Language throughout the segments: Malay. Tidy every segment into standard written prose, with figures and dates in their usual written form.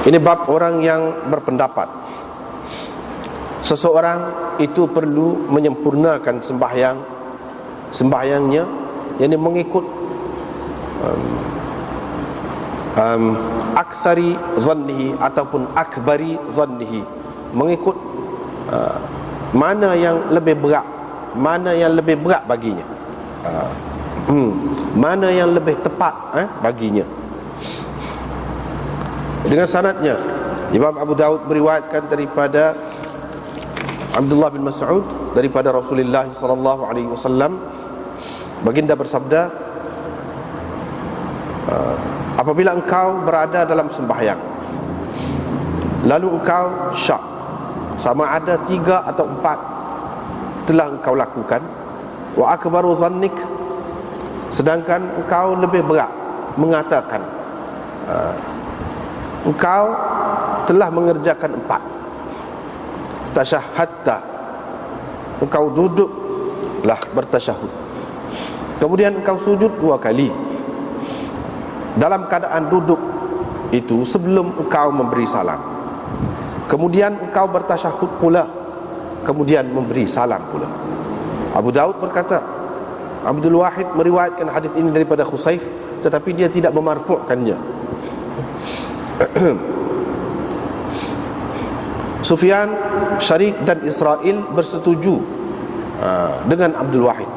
Ini bab orang yang berpendapat seseorang itu perlu menyempurnakan sembahyangnya, yakni mengikut aktsari zannihi ataupun akbari zannihi, mengikut mana yang lebih berat, mana yang lebih berat baginya, mana yang lebih tepat baginya. Dengan sanadnya, Imam Abu Daud meriwayatkan daripada Abdullah bin Mas'ud daripada Rasulullah sallallahu alaihi wasallam, baginda bersabda, apabila engkau berada dalam sembahyang lalu engkau syak, sama ada 3 atau 4 telah engkau lakukan, wa akbaru zannik, sedangkan engkau lebih berat mengatakan engkau telah mengerjakan 4, tasyahhadta, engkau duduklah bertasyahud, kemudian engkau sujud 2 kali. Dalam keadaan duduk itu sebelum engkau memberi salam, kemudian engkau bertasyahud pula, kemudian memberi salam pula. Abu Daud berkata, Abdul Wahid meriwayatkan hadis ini daripada Khusaif, tetapi dia tidak memarfu'kannya. Sufyan, Syarik dan Israel bersetuju dengan Abdul Wahid,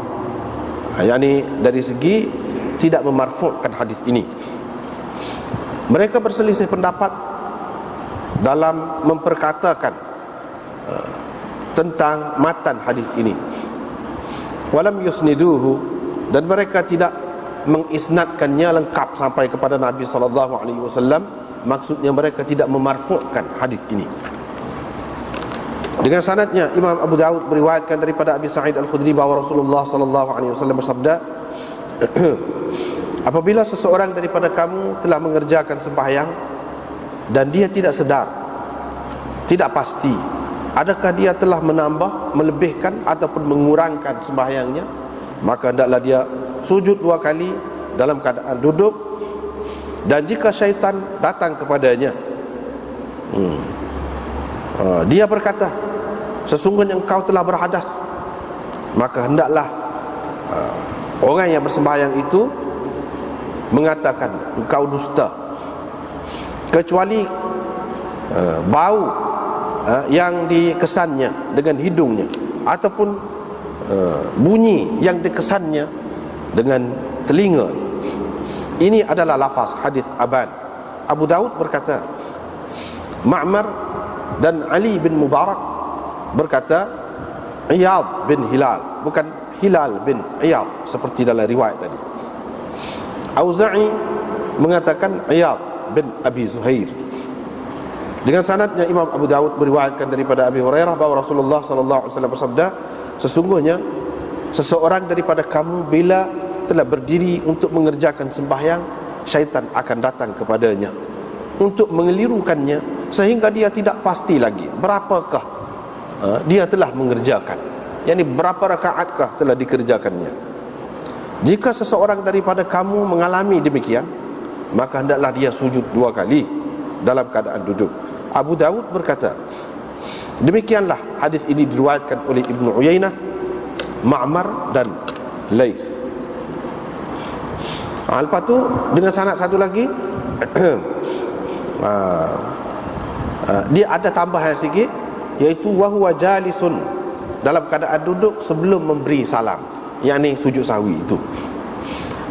yakni dari segi tidak memarfu'kan hadis ini. Mereka berselisih pendapat dalam memperkatakan tentang matan hadis ini. Walam yusniduhu, dan mereka tidak mengisnadkannya lengkap sampai kepada Nabi sallallahu alaihi wasallam. Maksudnya mereka tidak memarfu'kan hadis ini. Dengan sanadnya, Imam Abu Daud meriwayatkan daripada Abi Sa'id Al-Khudri bahawa Rasulullah sallallahu alaihi wasallam bersabda, apabila seseorang daripada kamu telah mengerjakan sembahyang dan dia tidak sedar, tidak pasti adakah dia telah menambah, melebihkan ataupun mengurangkan sembahyangnya, maka hendaklah dia sujud 2 kali dalam keadaan duduk. Dan jika syaitan datang kepadanya, dia berkata, sesungguhnya engkau telah berhadas, maka hendaklah orang yang bersembahyang itu mengatakan engkau dusta, kecuali bau yang dikesannya dengan hidungnya, ataupun bunyi yang dikesannya dengan telinga. Ini adalah lafaz hadis Aban. Abu Daud berkata, Ma'mar dan Ali bin Mubarak berkata Iyad bin Hilal, bukan Hilal bin Iyad seperti dalam riwayat tadi. Auza'i mengatakan Iyad bin Abi Zuhair. Dengan sanadnya, Imam Abu Daud meriwayatkan daripada Abi Hurairah bahawa Rasulullah sallallahu alaihi wasallam bersabda, sesungguhnya seseorang daripada kamu bila telah berdiri untuk mengerjakan sembahyang, syaitan akan datang kepadanya untuk mengelirukannya sehingga dia tidak pasti lagi berapakah dia telah mengerjakan, yakni berapa rakaatkah telah dikerjakannya. Jika seseorang daripada kamu mengalami demikian, maka hendaklah dia sujud 2 kali dalam keadaan duduk. Abu Dawud berkata, demikianlah hadis ini diriwayatkan oleh Ibnu Uyainah, Ma'mar dan Laits. Lepas tu dengan sanad satu lagi, dia ada tambahan sikit, iaitu wa huwa jalisun, dalam keadaan duduk sebelum memberi salam, yakni sujud sahwi itu.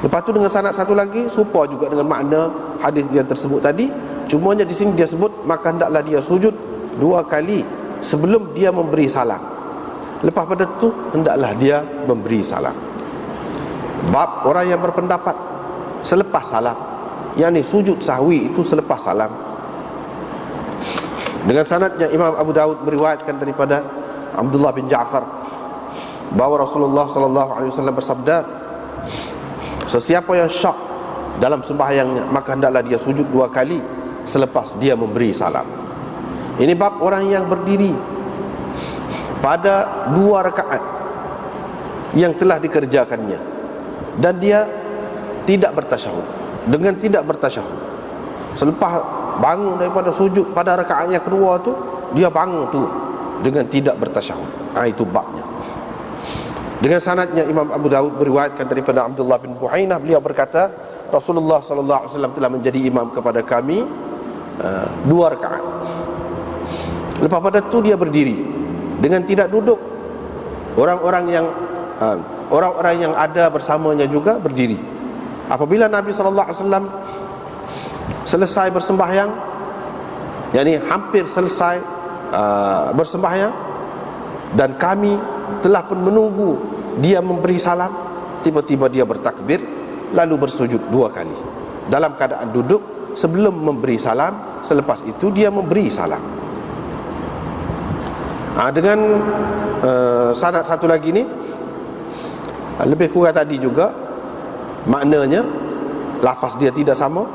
Lepas tu dengan sanad satu lagi serupa juga dengan makna hadis yang tersebut tadi, cumanya di sini dia sebut maka hendaklah dia sujud 2 kali sebelum dia memberi salam. Lepas pada tu hendaklah dia memberi salam. Bab orang yang berpendapat selepas salam, yakni sujud sahwi itu selepas salam. Dengan sanadnya, Imam Abu Daud meriwayatkan daripada Abdullah bin Ja'far bahawa Rasulullah sallallahu alaihi wasallam bersabda, sesiapa yang syak dalam sembahyangnya, maka hendaklah dia sujud 2 kali selepas dia memberi salam. Ini bab orang yang berdiri pada 2 rakaat yang telah dikerjakannya dan dia tidak bertasyahud. Dengan tidak bertasyahud, selepas bangun daripada sujud pada rakaat yang kedua tu, dia bangun tu dengan tidak bertasyahud. Itu babnya. Dengan sanadnya Imam Abu Daud beriwayatkan daripada Abdullah bin Buhainah, beliau berkata, Rasulullah sallallahu alaihi wasallam telah menjadi imam kepada kami 2 rakaat. Lepas pada tu dia berdiri dengan tidak duduk. Orang-orang yang ada bersamanya juga berdiri. Apabila Nabi sallallahu alaihi wasallam selesai bersembahyang, yakni hampir selesai bersembahyang, dan kami telah pun menunggu dia memberi salam, tiba-tiba dia bertakbir lalu bersujud 2 kali dalam keadaan duduk sebelum memberi salam. Selepas itu dia memberi salam. Dengan sanad satu lagi ni, lebih kurang tadi juga maknanya, lafaz dia tidak sama,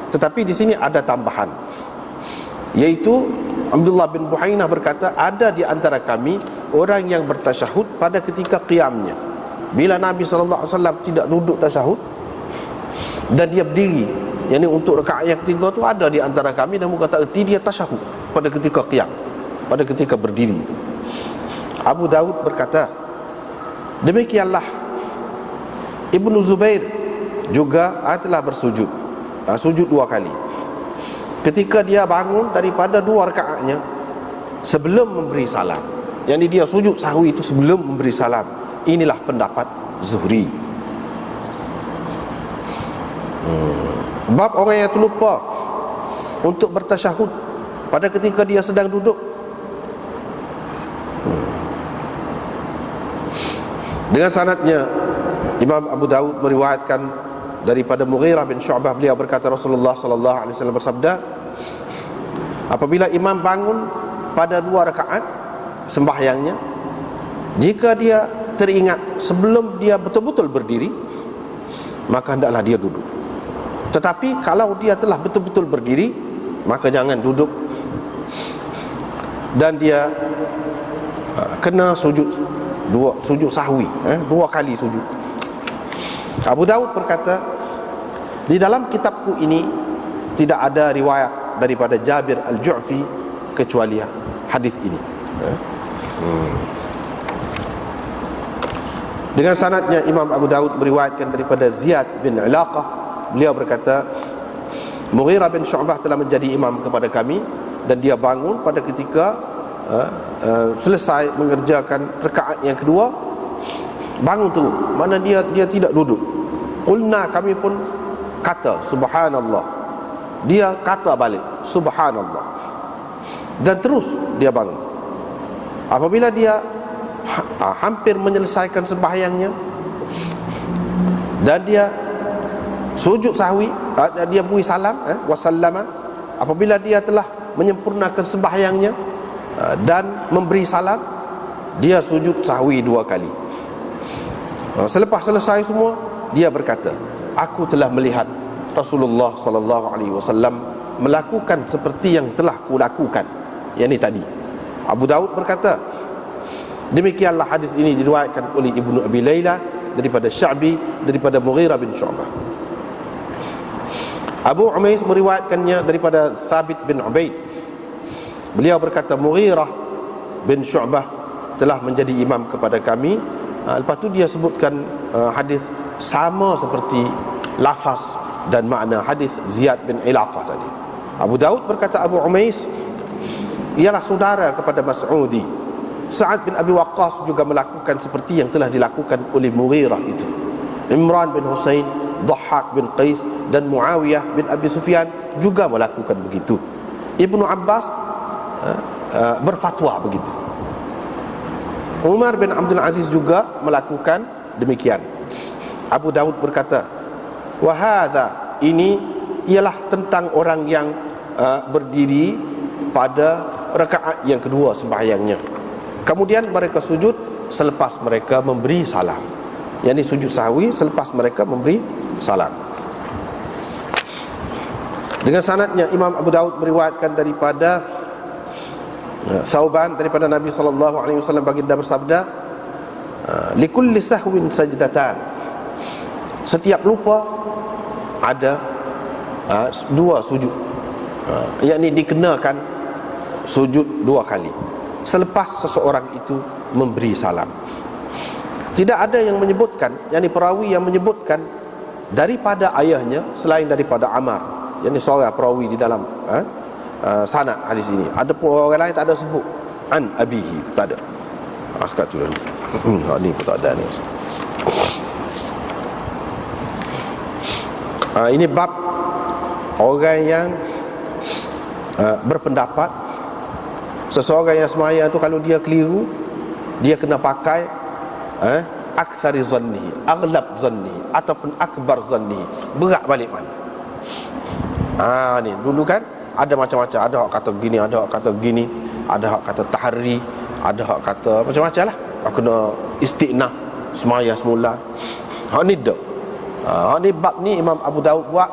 tetapi di sini ada tambahan, iaitu Abdullah bin Buhainah berkata, ada di antara kami orang yang bertasyahud pada ketika qiyamnya. Bila Nabi SAW tidak duduk tasyahud dan dia berdiri, yakni untuk rakaat yang ketiga tu, ada di antara kami dan berkata erti dia tasyahud pada ketika qiyam, pada ketika berdiri. Abu Daud berkata, demikianlah Ibnu Zubair juga telah bersujud, sujud 2 kali ketika dia bangun daripada 2 rakaatnya sebelum memberi salam. Yang dia sujud sahwi itu sebelum memberi salam. Inilah pendapat Zuhri. Bab orang yang terlupa untuk bertasyahud pada ketika dia sedang duduk. Dengan sanadnya Imam Abu Daud meriwayatkan daripada Mughirah bin Syu'bah, beliau berkata, Rasulullah sallallahu alaihi wasallam bersabda, apabila imam bangun pada 2 rakaat sembahyangnya, jika dia teringat sebelum dia betul-betul berdiri, maka hendaklah dia duduk. Tetapi kalau dia telah betul-betul berdiri, maka jangan duduk, dan dia kena sujud sahwi, 2 kali sujud. Abu Daud berkata, di dalam kitabku ini tidak ada riwayat daripada Jabir al-Ju'fi kecuali hadis ini. Dengan sanadnya Imam Abu Daud meriwayatkan daripada Ziyad bin Ilaqah, beliau berkata, Mughirah bin Syu'bah telah menjadi imam kepada kami dan dia bangun pada ketika selesai mengerjakan rakaat yang kedua, bangun tu, mana dia tidak duduk. Qulna, kami pun kata subhanallah, dia kata balik subhanallah, dan terus dia bangun. Apabila dia hampir menyelesaikan sembahyangnya dan dia sujud sahwi, dia beri salam wasallama, apabila dia telah menyempurnakan sembahyangnya dan memberi salam, dia sujud sahwi 2 kali. Selepas selesai semua, dia berkata, aku telah melihat Rasulullah sallallahu alaihi wasallam melakukan seperti yang telah kulakukan, yang ini tadi. Abu Daud berkata, demikianlah hadis ini diriwayatkan oleh Ibnu Abi Layla daripada Sya'bi daripada Mughirah bin Syu'bah. Abu Umais meriwayatkannya daripada Thabit bin Ubaid. Beliau berkata, Mughirah bin Syu'bah telah menjadi imam kepada kami. Lepas tu dia sebutkan hadis sama seperti lafaz dan makna hadis Ziyad bin Ilaqah tadi. Abu Daud berkata, Abu Umais ialah saudara kepada Mas'udi. Sa'ad bin Abi Waqqas juga melakukan seperti yang telah dilakukan oleh Mughirah itu. Imran bin Husain, Dhahhak bin Qais dan Muawiyah bin Abi Sufyan juga melakukan begitu. Ibnu Abbas berfatwa begitu. Umar bin Abdul Aziz juga melakukan demikian. Abu Daud berkata, wa hadza, ini ialah tentang orang yang berdiri pada rakaat yang kedua sembahyangnya. Kemudian mereka sujud selepas mereka memberi salam. Yang ini sujud sahwi selepas mereka memberi salam. Dengan sanadnya Imam Abu Daud meriwayatkan daripada Thauban daripada Nabi SAW, baginda bersabda, likulli sahwin sajdatan, setiap lupa ada 2 sujud. yakni dikenakan sujud 2 kali selepas seseorang itu memberi salam. Tidak ada yang menyebutkan, yakni perawi yang menyebutkan daripada ayahnya selain daripada Ammar, yakni seorang perawi di dalam sanad hadis ini. Ada pun orang lain tak ada sebut an abihi, tak ada. Sekat tu ni pun tak ada ni. Ini bab orang yang berpendapat seseorang yang semaya tu kalau dia keliru, dia kena pakai aktsari zannihi, aghlab zannihi ataupun akbar zannihi, berat balik mana. Ni dulu kan ada macam-macam, ada hak kata gini, ada hak kata gini, ada hak kata tahri, ada hak kata macam-macam lah. Kena istiqnaf semaya semula. Hak ni dak. Hak ni bab ni Imam Abu Daud buat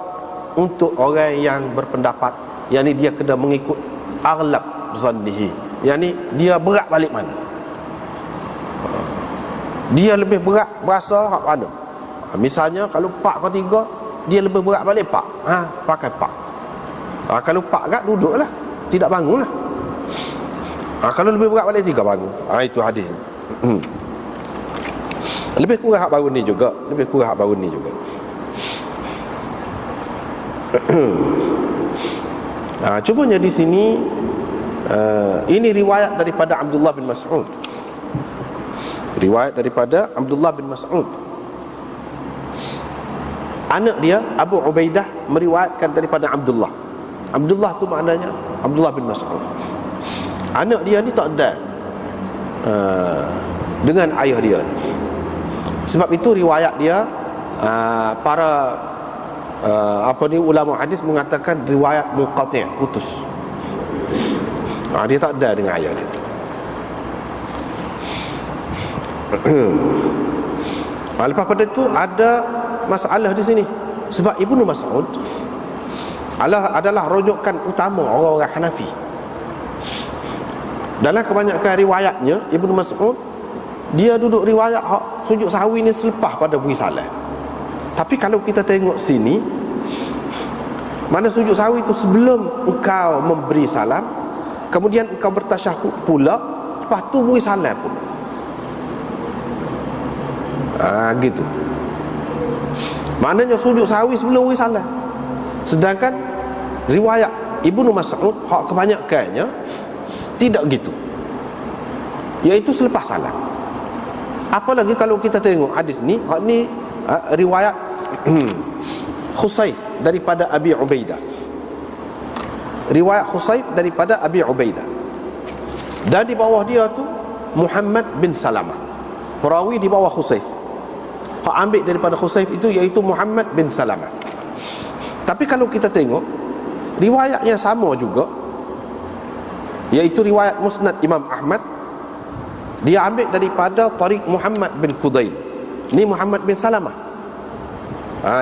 untuk orang yang berpendapat yang ni dia kena mengikut aghlab zannihi, yang ni dia berat balik mana, dia lebih berat berasa hak mana. Misalnya kalau 4 ke 3, dia lebih berat balik 4, pakai 4. Kalau 4 kat duduklah, tidak bangunlah. Kalau lebih berat balik 3 bangun. Itu hadis. Lebih kurang hak bangun ni juga, lebih kurang hak bangun ni juga. Cumanya di sini ini riwayat daripada Abdullah bin Mas'ud. Riwayat daripada Abdullah bin Mas'ud. Anak dia Abu Ubaidah meriwayatkan daripada Abdullah. Abdullah tu maknanya Abdullah bin Mas'ud. Anak dia ni tak ada dengan ayah dia. Sebab itu riwayat dia para ulama hadis mengatakan riwayat munqati', putus. Dia tak ada dengan ayah dia. Lepas pada itu ada masalah di sini. Sebab Ibnu Mas'ud adalah rujukan utama orang-orang Hanafi. Dalam kebanyakan riwayatnya Ibnu Mas'ud dia duduk riwayat sujud sahwi ni selepas pada beri salam. Tapi kalau kita tengok sini, mana sujud sahwi itu sebelum engkau memberi salam, kemudian engkau bertasyahud pula, lepas tu beri salam pun. Gitu. Maknanya sujud sahwi sebelum beri salam. Sedangkan riwayat Ibnu Mas'ud hak kebanyakannya tidak gitu, iaitu selepas salam. Apalagi kalau kita tengok hadis ni, hak ni riwayat Khusayf daripada Abi Ubaidah. Riwayat Khusayf daripada Abi Ubaidah. Dan di bawah dia tu Muhammad bin Salamah, perawi di bawah Khusayf. Hak ambil daripada Khusayf itu iaitu Muhammad bin Salamah. Tapi kalau kita tengok riwayat yang sama juga, iaitu riwayat Musnad Imam Ahmad, dia ambil daripada tariq Muhammad bin Fudail. Ini Muhammad bin Salamah.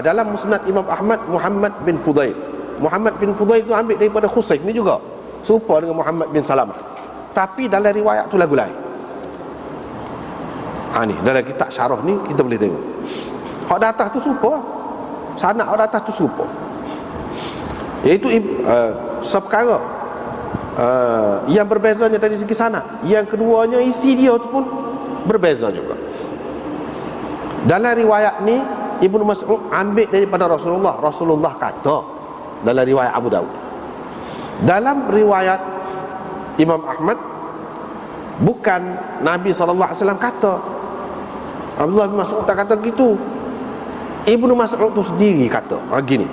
Dalam Musnad Imam Ahmad, Muhammad bin Fudail. Muhammad bin Fudail itu ambil daripada Khusayf ni juga, serupa dengan Muhammad bin Salamah. Tapi dalam riwayat tu lagu lain. Ni dalam kitab syarah ni kita boleh tengok. Hak di atas tu serupa. Sanad hak di atas tu serupa. Iaitu seperkara yang berbezanya dari segi sanad. Yang keduanya isi dia tu pun berbeza juga. Dalam riwayat ni Ibnu Mas'ud ambil daripada Rasulullah. Rasulullah kata dalam riwayat Abu Daud. Dalam riwayat Imam Ahmad bukan Nabi SAW kata. Abdullah bin Mas'ud tak kata gitu. Ibnu Mas'ud tu sendiri kata gini.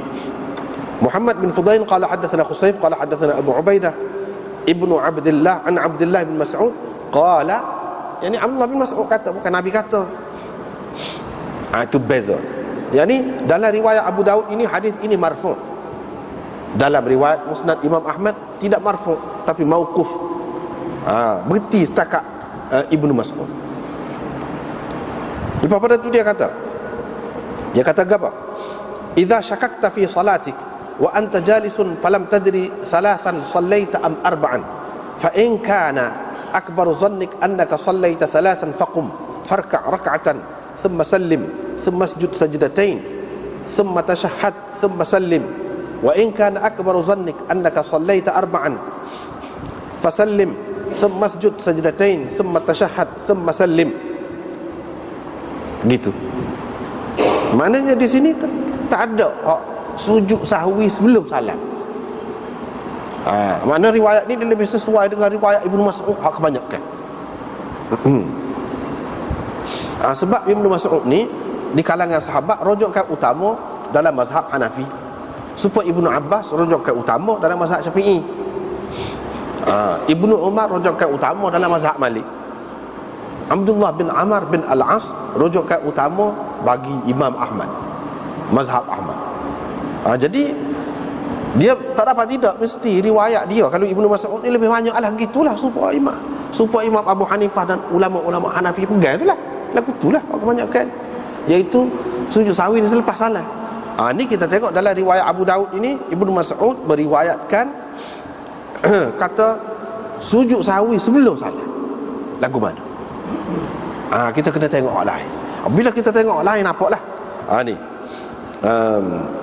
Muhammad bin Fudail qala hadatsana Khusayf qala hadatsana Abu Ubaidah Ibnu Abdullah an Abdullah bin Mas'ud qala, yani Abdullah bin Mas'ud kata, bukan Nabi kata. Itu beza. Yani dalam riwayat Abu Daud ini hadis ini marfu'. Dalam riwayat Musnad Imam Ahmad tidak marfu' tapi mauquf. Berhenti setakat Ibnu Mas'ud. Lepas pada itu dia kata apa? Idza syakakta fi salatik wa anta jalisun falam tadri thalathan sallaita am arba'an fa in kana akbaru dhannik annaka sallaita thalathan faqum farka' rak'atan thumma sallim thumma sujud sajdatain thumma tashahhad thumma sallim wa in kana akbaru dhannik annaka sallaita arba'an fasallim thumma sujud sajdatain thumma tashahhad thumma sallim. Gitu. Maknanya di sini tak ada sujud sahwi sebelum salam. Mana riwayat ni dia lebih sesuai dengan riwayat Ibnu Mas'ud kebanyakan. Sebab Ibnu Mas'ud ni di kalangan sahabat rujukan utama dalam mazhab Hanafi, supaya Ibnu Abbas rujukan utama dalam mazhab Syafi'i, Ibnu Umar rujukan utama dalam mazhab Malik, Abdullah bin Amr bin Al-As rujukan utama bagi Imam Ahmad, mazhab Ahmad. Jadi dia tak dapat tidak mesti riwayat dia. Kalau Ibnu Mas'ud ni lebih banyak lah gitulah, supaya Imam Abu Hanifah dan ulama-ulama Hanafi pegang itulah, lagu itulah kebanyakan, iaitu sujud sahwi selepas salat. Ni kita tengok dalam riwayat Abu Daud ini, Ibnu Mas'ud meriwayatkan kata sujud sahwi sebelum salat. Lagu mana? Kita kena tengok lain. Bila kita tengok lain nampaklah. Ni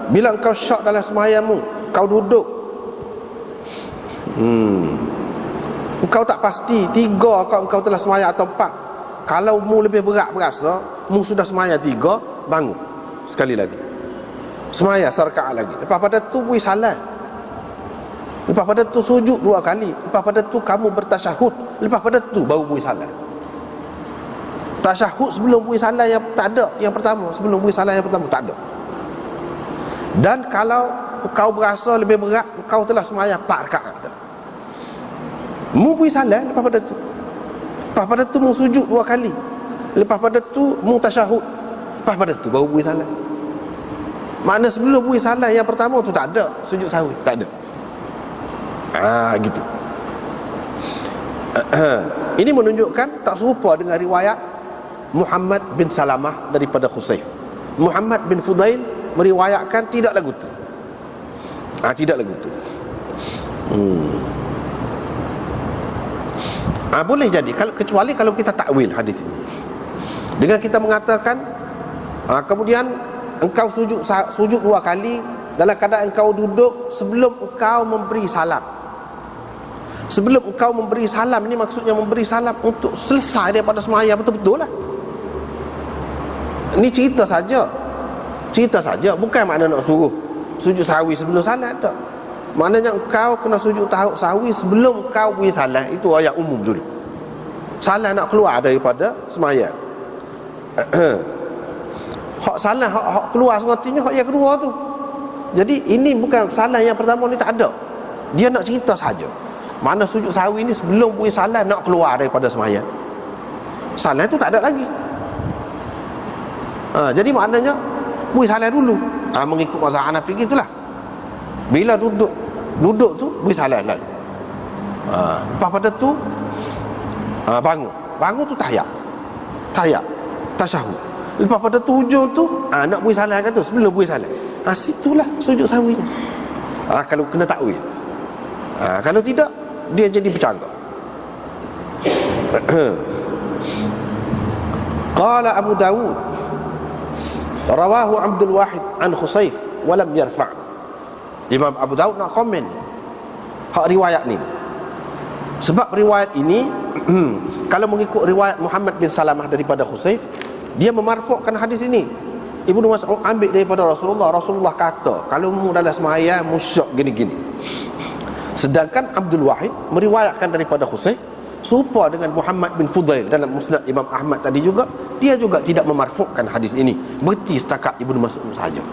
bila engkau syak dalam sembahyangmu, kau duduk, engkau tak pasti 3 engkau telah sembahyang atau 4. Kalau mu lebih berat berasa, mu sudah sembahyang 3, bangun sekali lagi, sembahyang serakaat lagi. Lepas pada tu beri salat, lepas pada tu sujud 2 kali, lepas pada tu kamu bertasyahud, lepas pada tu baru beri salat. Tasyahud sebelum beri salat yang tak ada, yang pertama sebelum beri salat yang pertama tak ada. Dan kalau kau berasa lebih berat, kau telah sembahyang 4 rakaat, mu beri salat, lepas pada tu, lepas pada tu mu sujud 2 kali, lepas pada tu mu tasyahud, lepas pada tu baru beri salat. Makna sebelum beri salat yang pertama tu tak ada sujud sahwi, tak ada. Gitu. Ini menunjukkan tak serupa dengan riwayat Muhammad bin Salamah daripada Khusaif. Muhammad bin Fudail meriwayatkan tidak lagu tu. Tidak lagu tu. Boleh jadi, kecuali kalau kita takwil hadis ini dengan kita mengatakan kemudian engkau sujud 2 kali dalam keadaan engkau duduk sebelum engkau memberi salam. Sebelum engkau memberi salam ni maksudnya memberi salam untuk selesai daripada sembahyang betul-betul lah. Ni cerita saja, bukan makna nak suruh sujud sahwi sebelum salat tak. Maknanya engkau kena sujud sahwi sebelum engkau beri salat. Itu ayat umum dulu. Salat nak keluar daripada sembahyang. Hak salat hak keluar sematinya hak yang kedua tu. Jadi ini bukan salat yang pertama ni, tak ada. Dia nak cerita saja. Mana sujud sahwi ni sebelum beri salat nak keluar daripada sembahyang. Salat tu tak ada lagi. Jadi maknanya beri salat dulu. Mengikut mazhab Hanafi gitulah. Bila duduk tu beri salat lalu. Lepas pada tu bangun tu tahiyat, tasyahud. Lepas pada tu hujung tu nak beri salat kan tu, sebelum beri salat. Situlah sujud sahwi ni. Kalau kena takwil. Kalau tidak dia jadi bercanggah. Qala Abu Dawud rawahu Abdul Wahid an Khusaif wa lam yarfa'. Imam Abu Daud nak komen hak riwayat ni. Sebab riwayat ini kalau mengikut riwayat Muhammad bin Salamah daripada Khusaif, dia memarfu'kan hadis ini. Ibnu Mas'ud ambil daripada Rasulullah kata, kalau mu dalam sembahyang musyak gini-gini. Sedangkan Abdul Wahid meriwayatkan daripada Khusaif serupa dengan Muhammad bin Fudail dalam Musnad Imam Ahmad tadi juga, dia juga tidak memarfu'kan hadis ini, berhenti setakat Ibnu Mas'ud sahaja.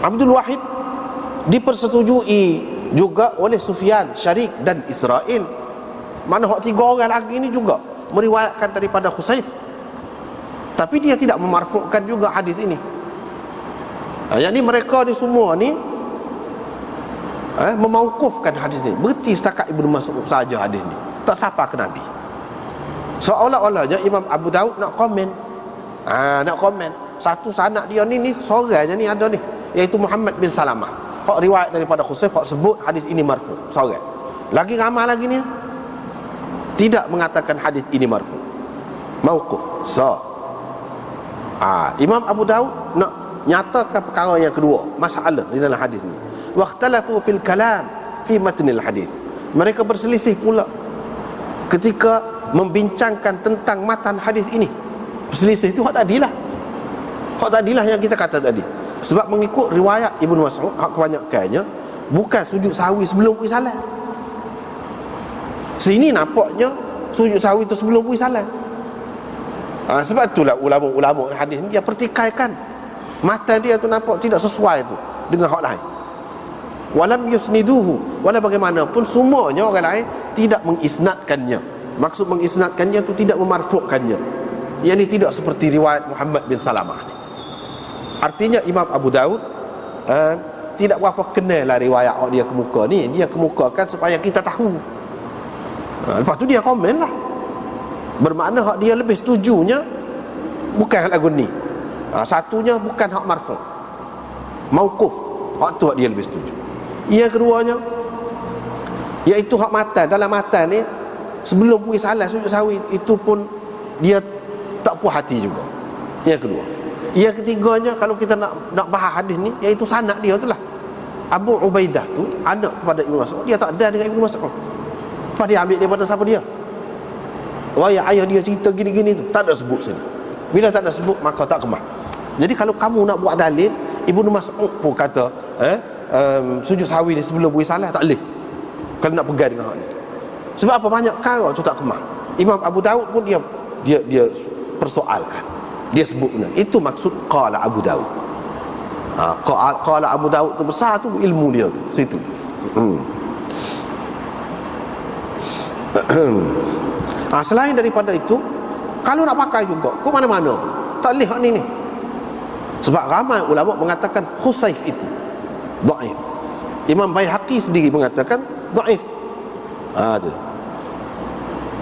Abdul Wahid dipersetujui juga oleh Sufyan, Syarik dan Israel. Mana hak 3 orang lagi ini juga meriwayatkan daripada Khusaif, tapi dia tidak memarfu'kan juga hadis ini. Yang ni mereka ni semua ni memauqufkan hadis ni, berhenti setakat Ibnu Mas'ud saja hadis ni, tak sampai ke Nabi. Seolah-olahnya Imam Abu Daud nak komen. Nak komen satu sanad dia ni seorang je ni ada ni, iaitu Muhammad bin Salamah. Hak riwayat daripada Khusaif, hak sebut hadis ini marfu', seorang. Lagi ramai lagi ni tidak mengatakan hadis ini marfu', mauquf. Imam Abu Daud nak nyatakan perkara yang kedua, masalah di dalam hadis ni. Waqtalafu fil kalam fi matnil hadis. Mereka berselisih pula ketika membincangkan tentang matan hadis ini. Berselisih itu hak tadilah. Hak tadilah yang kita kata tadi. Sebab mengikut riwayat Ibnu Mas'ud, kebanyakannya bukan sujud sahwi sebelum pergi salat. Sini nampaknya sujud sahwi itu sebelum pergi salat. Sebab itulah ulama-ulama hadis ni dia pertikaikan matan dia tu nampak tidak sesuai tu dengan hak lain. Walam yusniduhu, wala bagaimanapun semuanya orang lain tidak mengisnadkannya. Maksud mengisnadkannya itu tidak memarfukkannya. Yang ini tidak seperti riwayat Muhammad bin Salamah ni. Artinya Imam Abu Daud tidak berapa kenal lah riwayat dia kemuka ni. Dia kemukakan supaya kita tahu. Lepas tu dia komen lah. Bermakna hak dia lebih setujunya bukan lagu ni. Satunya bukan hak marfu', mauquf. Hak tu hak dia lebih setuju. Yang keduanya iaitu hak matan. Dalam matan ni sebelum pergi salat sujud sahwi itu pun dia tak puas hati juga. Yang kedua. Yang ketiganya kalau kita nak bahas hadis ni iaitu sanad dia tu lah. Abu Ubaidah tu anak kepada Ibnu Mas'ud, dia tak ada dengan Ibnu Mas'ud. Apa dia ambil daripada siapa dia? Ayah dia cerita gini-gini tu tak ada sebut sini. Bila tak ada sebut maka tak kemah. Jadi kalau kamu nak buat dalil, Ibnu Mas'ud pun kata sujud sahwi ni sebelum pergi salat tak boleh. Kalau nak pegang dengan hak ni. Sebab apa banyak perkara tu tak kemah. Imam Abu Daud pun dia persoalkan. Dia sebut benar. Itu maksud qala Abu Daud. Qala Abu Daud tu besar tu ilmu dia tu situ. Selain daripada itu, kalau nak pakai juga ke mana-mana tak boleh hak ni. Sebab ramai ulama mengatakan Khusaif itu dhaif. Imam Baihaqi sendiri mengatakan dhaif. Tu.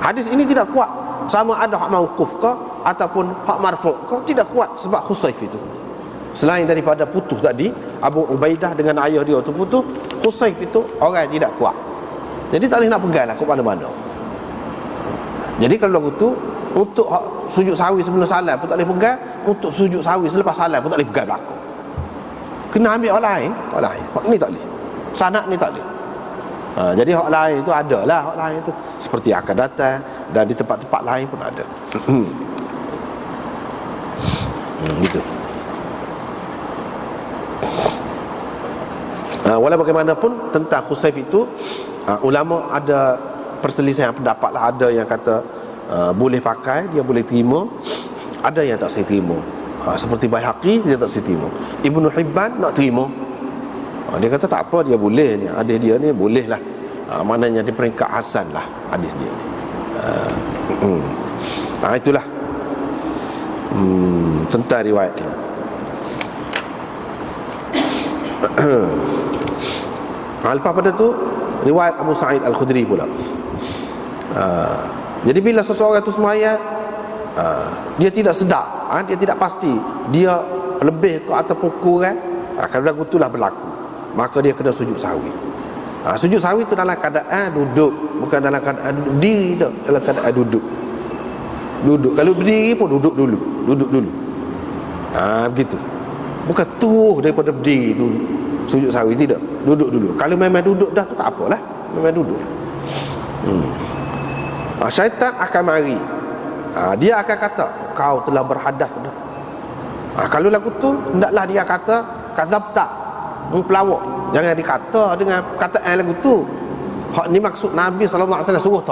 Hadis ini tidak kuat. Sama ada hak mauquf ke ataupun hak marfu' ke, tidak kuat sebab Khusaif itu. Selain daripada putus tadi, Abu Ubaidah dengan ayah dia tu putus, Khusaif itu orang yang tidak kuat. Jadi tak boleh nak pegang lah ke mana-mana. Jadi kalau lagu tu untuk sujud sahwi sebelum salat pun tak boleh pegang, untuk sujud sahwi selepas salat pun tak boleh pegang belakang. Kena ambil orang lain. Hak ni tak boleh. Sanad ni tak boleh. Jadi hak lain itu ada lah, hak lain itu seperti akan datang dan di tempat-tempat lain pun ada. Gitu. Walau bagaimanapun tentang Khusaif itu ulama ada perselisihan pendapat lah. Ada yang kata boleh pakai, dia boleh terima. Ada yang tak saya terima. Seperti Baihaqi dia tak saya terima. Ibnu Hibban nak terima. Dia kata tak apa, dia boleh ni. Hadis dia ni boleh lah. Maknanya di peringkat hasan lah hadis dia ni. Itulah tentang riwayat ini. Lepas pada tu riwayat Abu Sa'id Al-Khudri pula. Jadi bila seseorang itu sembahyang, dia tidak sedar, dia tidak pasti dia lebih ke ataupun kurang, kalau lagu itulah berlaku, maka dia kena sujud sahwi. Sujud sahwi itu dalam keadaan duduk, bukan dalam keadaan berdiri, dalam keadaan duduk. Kalau berdiri pun duduk dulu. Begitu. Bukan tuh daripada berdiri tu sujud sahwi, tidak. Duduk dulu. Kalau memang duduk dah tu tak apalah, memang duduk. Syaitan akan mari. Dia akan kata kau telah berhadas dah. Kalau lagu tu hendaklah dia kata kadzabta, pelawak. Jangan dikata dengan kataan lagu tu. Hak ni maksud Nabi sallallahu alaihi wasallam suruh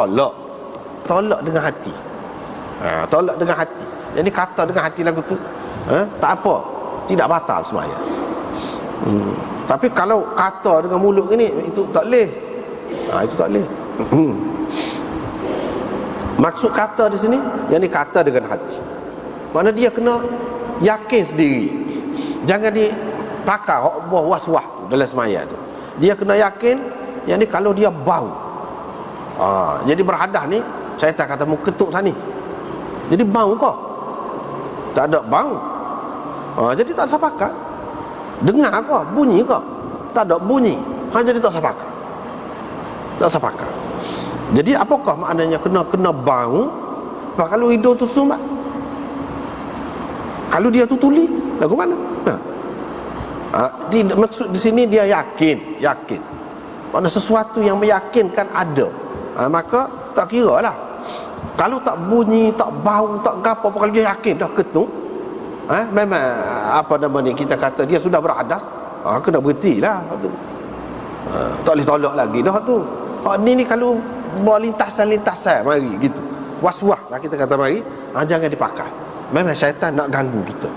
tolak dengan hati. Tolak dengan hati. Jadi kata dengan hati lagu tu tak apa, tidak batal sembahyang. Tapi kalau kata dengan mulut ni itu tak boleh. Itu tak boleh. Maksud kata di sini, yang ni kata dengan hati. Mana dia kena yakin sendiri. Jangan dipakai buah was-was dalam sembahyang tu. Dia kena yakin yang ni kalau dia bau. Jadi berhadas ni, syaitan kata mu ketuk sana. Jadi bau kau? Tak ada bau. Jadi tak sepakat. Dengar kau? Bunyi kau? Tak ada bunyi. Jadi tak sepakat. Tak sepakat. Jadi apakah maknanya kena bau? Kalau hidung tu sumbat, kalau dia tu tuli, lagu mana? Maksud di sini dia yakin. Mana sesuatu yang meyakinkan ada, maka tak kira lah. Kalau tak bunyi, tak bau, tak gapo, kalau dia yakin dah ketuk, memang apa nama ni, kita kata dia sudah berhadas, kena berhenti lah. Tak boleh tolak lagi dah tu. Ni kalau buat lintasan-lintasan mari gitu, was-was lah kita kata mari, jangan dipakai. Memang syaitan nak ganggu kita.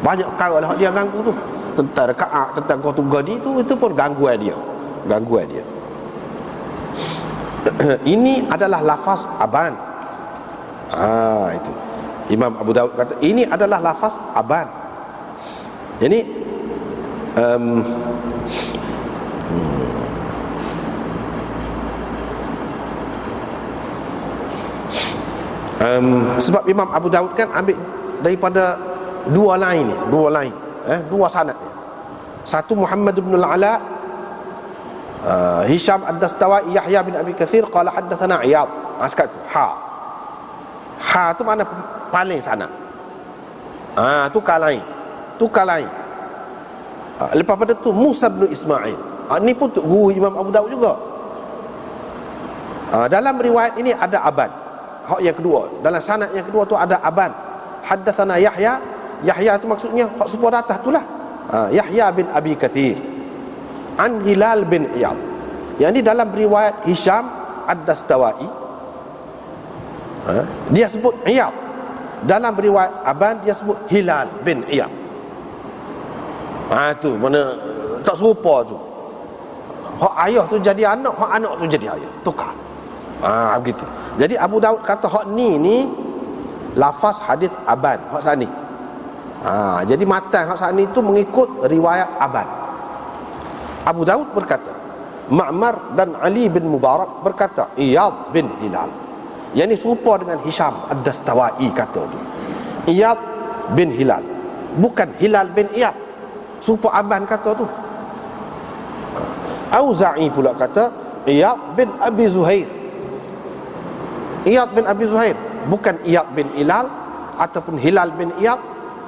Banyak perkara lah dia ganggu tu, tentang rakaat, tentang kau ni tu, itu pun gangguan dia. Ini adalah lafaz aban. Itu Imam Abu Daud kata ini adalah lafaz aban. Jadi sebab Imam Abu Daud kan ambil daripada dua lain, dua sanad. Satu Muhammad bin al-Ala, Hisham ad-Dastawai, Yahya bin Abi Kathir qala haddatsana Iyad. Sekat tu ha tu mana paling sanad. Tu lain. Lepas pada tu Musa bin Ismail. Ni pun tu guru Imam Abu Daud juga. Dalam riwayat ini ada aban. Hak yang kedua, dalam sanad yang kedua tu ada aban. Haddatsana Yahya. Yahya tu maksudnya hak supaya atas tu lah. Yahya bin Abi Kathir an Hilal bin Iyad. Yang ni dalam riwayat Hisham ad-Dastawai, dia sebut Iyad. Dalam riwayat Aban dia sebut Hilal bin Iyad. Tu mana tak serupa tu. Hak ayah tu jadi anak, hak anak tu jadi ayah. Tukar. Begitu. Jadi Abu Daud kata hak ni lafaz hadis Aban, hak sani. Jadi matan hak sani tu mengikut riwayat Aban. Abu Daud berkata, Ma'mar dan Ali bin Mubarak berkata Iyad bin Hilal. Yang ni serupa dengan Hisham ad-Dastawai kata tu. Iyad bin Hilal, bukan Hilal bin Iyad. Serupa Aban kata tu. Auza'i pula kata Iyad bin Abi Zuhair. Iyad bin Abi Zuhair, bukan Iyad bin Hilal ataupun Hilal bin Iyad,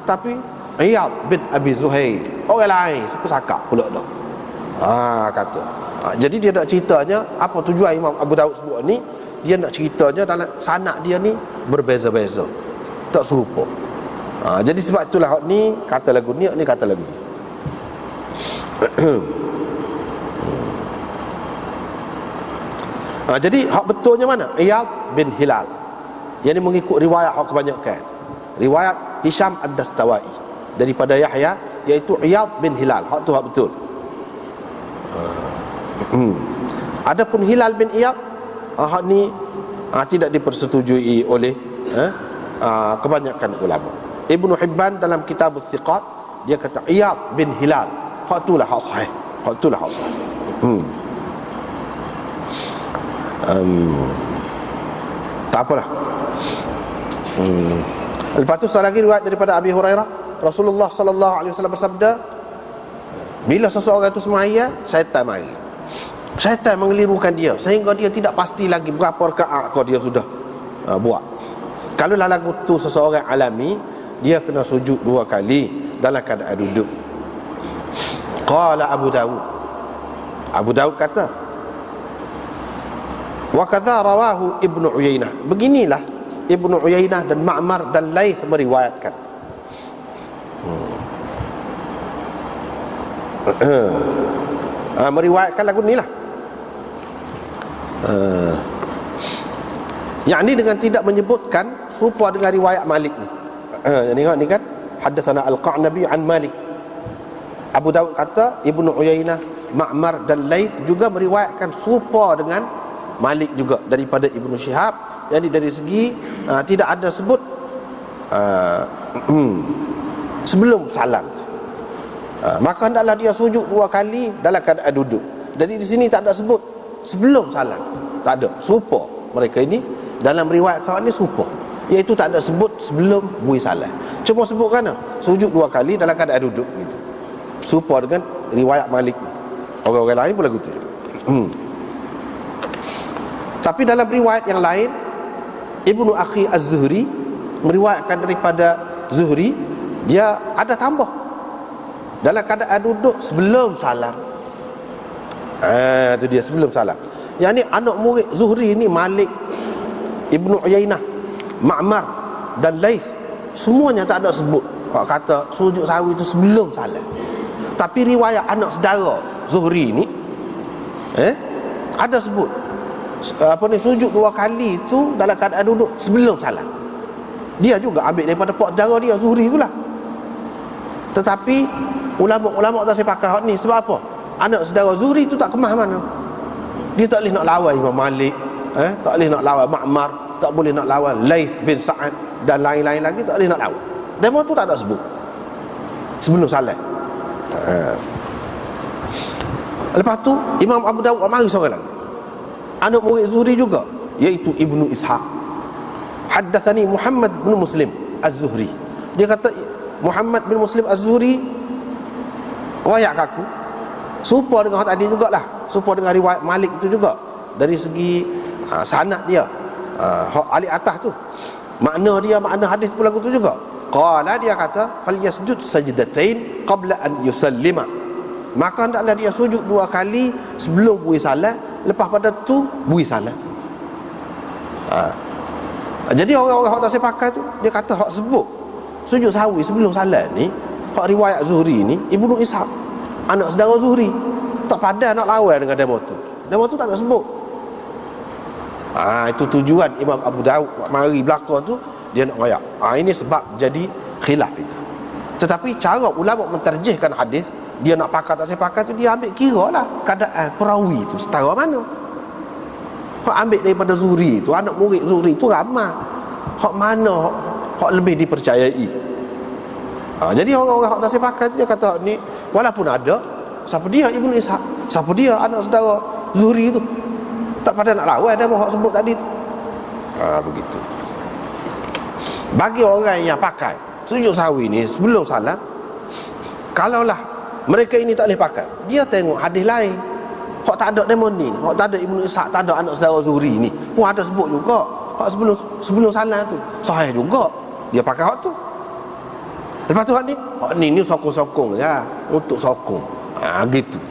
tapi Iyad bin Abi Zuhair. Orang lain suku sakak pula dah. Kata. Jadi dia nak ceritanya apa tujuan Imam Abu Daud sebut ni, dia nak ceritanya dalam sanad dia ni berbeza-beza, tak serupa. Jadi sebab itulah hak ni kata lagu ni, ni kata lagu ni. Jadi hak betulnya mana? Iyad bin Hilal. Yang ni mengikut riwayat hak kebanyakan. Riwayat Hisham ad-Dastawai daripada Yahya, iaitu Iyad bin Hilal. Hak tu hak betul. Adapun Hilal bin Iyad, hak ni tidak dipersetujui oleh kebanyakan ulama. Ibnu Hibban dalam Kitab Al-Thiqat dia kata Iyad bin Hilal. Hak itulah hak sahih. Tak apalah. Lepas tu satu lagi riwayat daripada Abi Hurairah, Rasulullah sallallahu alaihi wasallam bersabda, bila seseorang itu semaya, syaitan mari. Syaitan mengelirukan dia sehingga dia tidak pasti lagi berapa rakaat kau dia sudah buat. Kalau lagu tu seseorang alami, dia kena sujud 2 kali dalam keadaan duduk. Qala Abu Daud. Abu Daud kata, wa kadza rawahu Ibnu Uyainah. Beginilah Ibnu Uyainah dan Ma'mar dan Laits meriwayatkan. Meriwayatkan lagu ni lah. Yang ni dengan tidak menyebutkan serupa dengan riwayat Malik ni. Tengok ni kan, haddatsana Al-Qa'nabi an Malik. Abu Daud kata Ibnu Uyainah, Ma'mar dan Laits juga meriwayatkan serupa dengan Malik juga daripada Ibnu Syihab. Jadi dari segi tidak ada sebut sebelum salam. Maka hendaklah dia sujud 2 kali dalam keadaan duduk. Jadi di sini tak ada sebut sebelum salam. Tak ada. Serupa mereka ini dalam riwayat kawan ni serupa. Iaitu tak ada sebut sebelum bui salam. Cuma sebut kerana sujud 2 kali dalam keadaan duduk gitu. Serupa dengan riwayat Malik. Orang-orang lain pun lagu tu. Tapi dalam riwayat yang lain, Ibnu Akhi Az-Zuhri meriwayatkan daripada Zuhri, dia ada tambah. dalam keadaan duduk sebelum salam. Itu dia, sebelum salam. Yang ni anak murid Zuhri ni, Malik, Ibnu Uyainah, Ma'mar dan Laith, semuanya tak ada sebut hak kata sujud sahwi itu sebelum salam. Tapi riwayat anak saudara Zuhri ni ada sebut sujud 2 kali itu dalam keadaan duduk sebelum salam. Dia juga ambil daripada pak saudara dia Zuhri itulah. Tetapi ulama-ulama tak sepakat hak ni. Sebab apa? Anak saudara Zuhri itu tak kemah mana. Dia tak boleh nak lawan Imam Malik, tak boleh nak lawan Ma'mar, tak boleh nak lawan Laith bin Sa'ad dan lain-lain lagi, tak boleh nak lawan. Demo tu tak ada sebut sebelum salat. Lepas tu Imam Abu Dawud mari seorang lagi, anak murid Zuhri juga, iaitu Ibnu Ishaq. Haddatsani Muhammad bin Muslim Az-Zuhri. Dia kata Muhammad bin Muslim Az-Zuhri riwayat aku serupa dengan hak tadi jugalah, serupa dengan riwayat Malik itu juga dari segi sanad dia, hak alik atas tu, makna dia, makna hadis pun lagu tu juga. Qala, dia kata falyasjud sajdatain qabla an yusallima, maka hendaklah dia sujud 2 kali sebelum beri salat, lepas pada tu beri salat. Jadi orang-orang hak tak sepakat tu, dia kata hak sebut sujud sahwi sebelum salat ni, hak riwayat Zuhri ni, Ibnu Ishaq, anak saudara Zuhri, tak padan nak lawan dengan demo tu. Demo tu tak nak sebut. Itu tujuan Imam Abu Dawud mari belakang tu, dia nak royak. Ini sebab jadi khilaf itu. Tetapi cara ulama menterjihkan hadis, dia nak pakat tak sepakat tu, dia ambil kira lah keadaan perawi tu setara mana. Hak ambil daripada Zuhri tu, anak murid Zuhri tu ramai, hak mana hak lebih dipercayai. Jadi orang-orang hak tak sepakat, dia kata ni walaupun ada, siapa dia Ibnu Ishaq, siapa dia anak saudara Zuhri tu, tak pada nak lawan dia hak sebut tadi tu. Begitu. Bagi orang yang pakai sujud sahwi ni sebelum salam, kalaulah mereka ini tak boleh pakai, dia tengok hadis lain hak tak ada demo ni, hak tak ada Ibnu Ishaq, tak ada anak saudara Zuhri ni pun ada sebut juga hak sebelum salam tu sahih juga, dia pakai hak tu. Lepas tu hak ni sokong-sokong ya, untuk sokong. Gitu.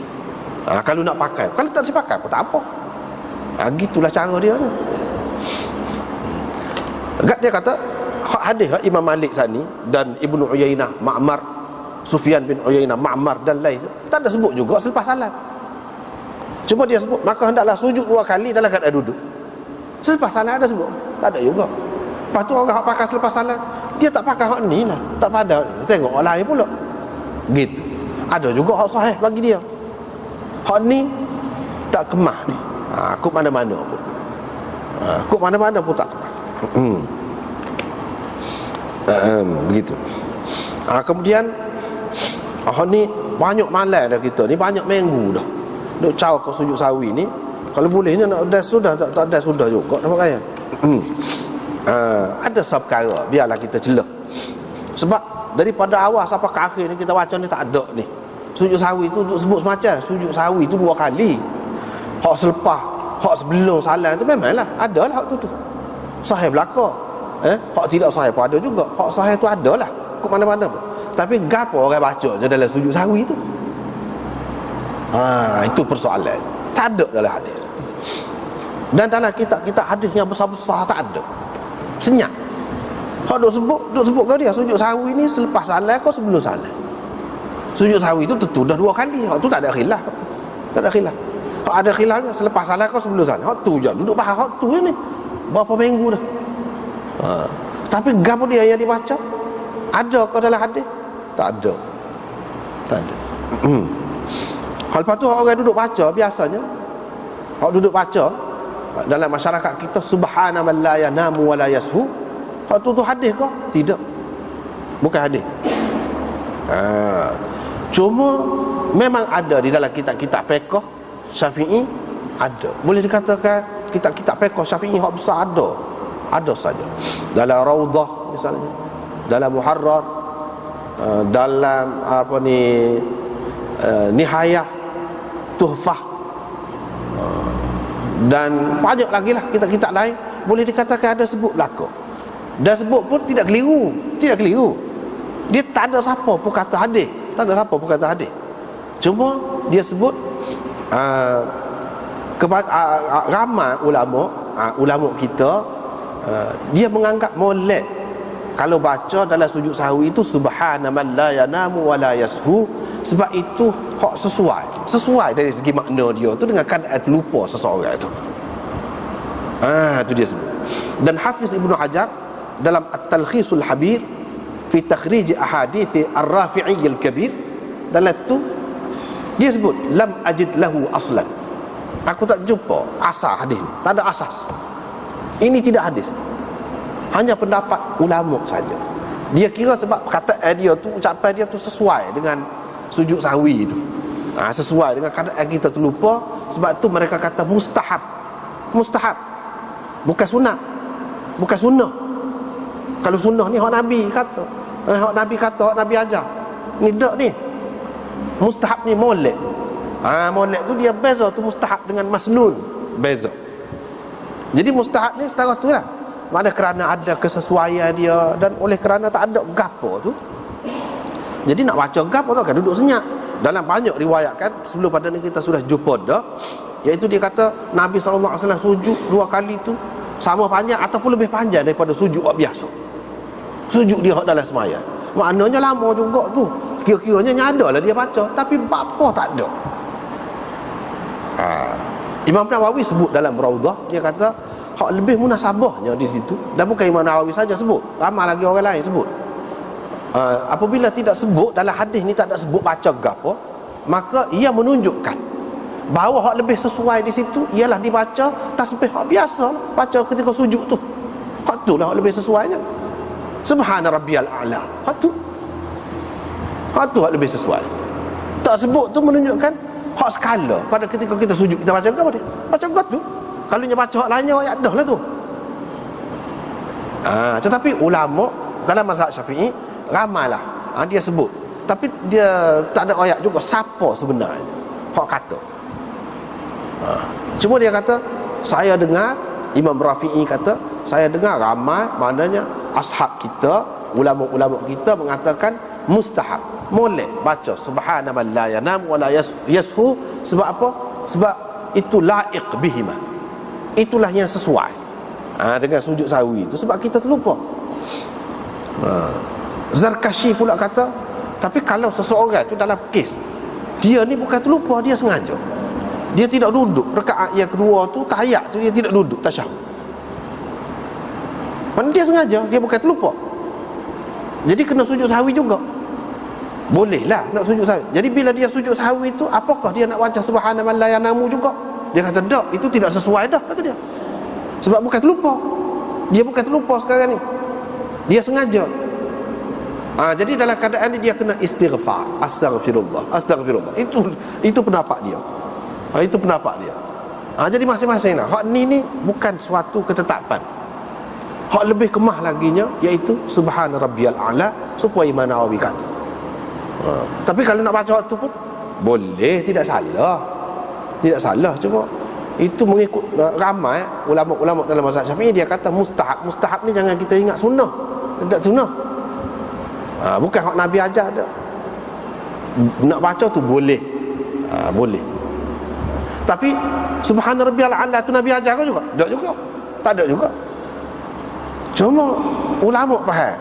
Kalau nak pakai, kalau tak sepakat pun tak apa. Gitulah cara dia tu. Dia kata hak hadis Imam Malik sani dan Ibnu Uyainah, Ma'mar, Sufyan bin Uyainah, Ma'mar dan lain tak ada sebut juga selepas salam. Cuma dia sebut maka hendaklah sujud 2 kali dalam keadaan duduk. Selepas salam ada sebut? Tak ada juga. Lepas tu orang hak pakai selepas salam, dia tak pakai hak ni lah, tak pada tengok orang lain pula. Gitu. Ada juga hak sahih bagi dia. Hak ni tak kemah ni. Kut mana-mana pun. Kut mana-mana pun tak kemah. Begitu. Kemudian ni banyak malam dah kita ni, banyak minggu dah duk caw ke sujud sawi ni. Kalau boleh ni nak das sudah, tak das sudah juga nampak kaya. Ada sebab perkara, biarlah kita celah. Sebab daripada awal sampai ke akhir ni kita baca ni tak ada ni. Sujud sawi tu sebut semacam sujud sawi tu 2 kali. Hak selepas, hak sebelum salam tu memanglah ada lah hak tu. Sahih belaka. Hak tidak sahih pun ada juga. Hak sahih tu ada lah ke mana-mana pun. Tapi gapo orang baca je dalam sujud sawi tu? Itu persoalan. Tak ada dalam hadis. Dan dalam kitab-kitab hadis yang besar-besar tak ada. Senyap. Hak duk sebut kau dia sujud sawi ni selepas salam kau sebelum salam. Sujud sawi tu tentu dah 2 kali. Hak tu tak ada khilaf. Tak ada khilaf. Hak ada khilafnya selepas salam kau sebelum salam. Hak tu je duduk bahas hak tu je ni. Berapa minggu dah. Tapi gapo dia yang dibaca? Ada kau dalam hadis? Tak ada. Tak ada. Lepas tu orang duduk baca biasanya, hak duduk baca dalam masyarakat kita, subhana man la yanamu wa la yashu. Hak tu hadis ke? Tidak. Bukan hadis. Cuma memang ada di dalam kitab-kitab fiqh Syafi'i, ada. Boleh dikatakan kitab-kitab fiqh Syafi'i hak besar ada. Ada saja. Dalam Raudah misalnya, dalam Muharrar, dalam Nihayah, Tuhfah, dan banyak lagi lah kitab-kitab lain. Boleh dikatakan ada sebut belaka. Dan sebut pun tidak keliru. Tidak keliru. Dia tak ada siapa pun kata hadis Tak ada siapa pun kata hadis. Cuma dia sebut ramai ulama kita dia menganggap molek kalau baca dalam sujud sahwi itu subhana man la yanamu wa la yashu, sebab itu hak sesuai dari segi makna dia tu dengan keadaan terlupa seseorang itu. Itu dia sebut. Dan Hafiz Ibnu Hajar dalam At-Talkhisul Habir fi takhrij ahadits Ar-Rafi'i Al-Kabir, dalam tu dia sebut lam ajid lahu aslan, aku tak jumpa asas hadis ni, tak ada asas. Ini tidak hadis, hanya pendapat ulama saja. Dia kira sebab perkataan dia tu, ucapan dia tu sesuai dengan sujud sahwi itu, sesuai dengan keadaan kita terlupa. Sebab tu mereka kata mustahab, bukan sunat, bukan sunnah. Kalau sunnah ni hak Nabi kata, hak Nabi ajar. Ni tak ni. Mustahab ni molek. Molek tu dia beza tu mustahab dengan masnun, beza. Jadi mustahab ni setara tu lah. Mana kerana ada kesesuaian dia, dan oleh kerana tak ada gapo tu, jadi nak baca gapo tu kan duduk senyap. Dalam banyak riwayat kan, sebelum pada ni kita sudah jumpa dah, iaitu dia kata Nabi SAW sujud 2 kali tu sama panjang ataupun lebih panjang daripada sujud biasa. Sujud dia dalam sembahyang. Maknanya lama juga tu. Kira-kiranya nyadalah dia baca, tapi apa tak ada. Imam Nawawi sebut dalam Raudah, dia kata hak lebih munasabahnya di situ, dan bukan Imam Nawawi saja sebut, ramai lagi orang lain sebut. Apabila tidak sebut dalam hadis ni, tak ada sebut baca gapo, maka ia menunjukkan bahawa hak lebih sesuai di situ ialah dibaca tasbih hak biasa, baca ketika sujud tu. Hak tu lah hak lebih sesuainya. Subhana rabbiyal a'la. Hak tu hak lebih sesuai. Tak sebut tu menunjukkan hak skala pada ketika kita sujud, kita baca apa dia? Baca God tu. Kalau dia baca hak lainnya, ayat dah lah tu. Tetapi ulama dalam mazhab Syafi'i ramailah dia sebut, tapi dia tak ada ayat juga siapa sebenarnya hak kata. Cuma dia kata, saya dengar Imam Rafi'i kata, saya dengar ramai, maknanya ashab kita, ulama-ulama kita mengatakan mustahab, molek baca subhana man la yanam wa la yashu. Sebab apa? Sebab itu laiq bihima, itulah yang sesuai dengan sujud sahwi itu, sebab kita terlupa. Zarkashi pula kata, tapi kalau seseorang itu dalam kes dia ni bukan terlupa, dia sengaja, dia tidak duduk rakaat yang kedua tu, tahiyat tu dia tidak duduk tasyahud, dia sengaja, dia bukan terlupa, jadi kena sujud sahwi juga. Bolehlah nak sujud sahwi. Jadi bila dia sujud sahwi tu, apakah dia nak baca subhana man la yanamu juga? Dia kata tak, itu tidak sesuai dah, kata dia. Sebab bukan terlupa. Dia bukan terlupa sekarang ni, dia sengaja. Jadi dalam keadaan ni dia kena istighfar, astaghfirullah. Itu pendapat dia. Itu pendapat dia. Jadi masing-masing lah. Hak ni bukan suatu ketetapan. Hak lebih kemah laginya iaitu subhana rabbiyal a'la, supaya Imam Nawawi kata. Tapi kalau nak baca waktu pun boleh, tidak salah. Tidak salah, cuma itu mengikut ramai ulama-ulama dalam mazhab Syafi'i, dia kata mustahab. Mustahab ni jangan kita ingat sunnah. Tidak sunnah. Bukan hak Nabi ajar dah. Nak baca tu boleh. Boleh. Tapi subhana rabbiyal a'la tu Nabi ajar ke juga? Tak juga. Tak ada juga. Cuma ulama faham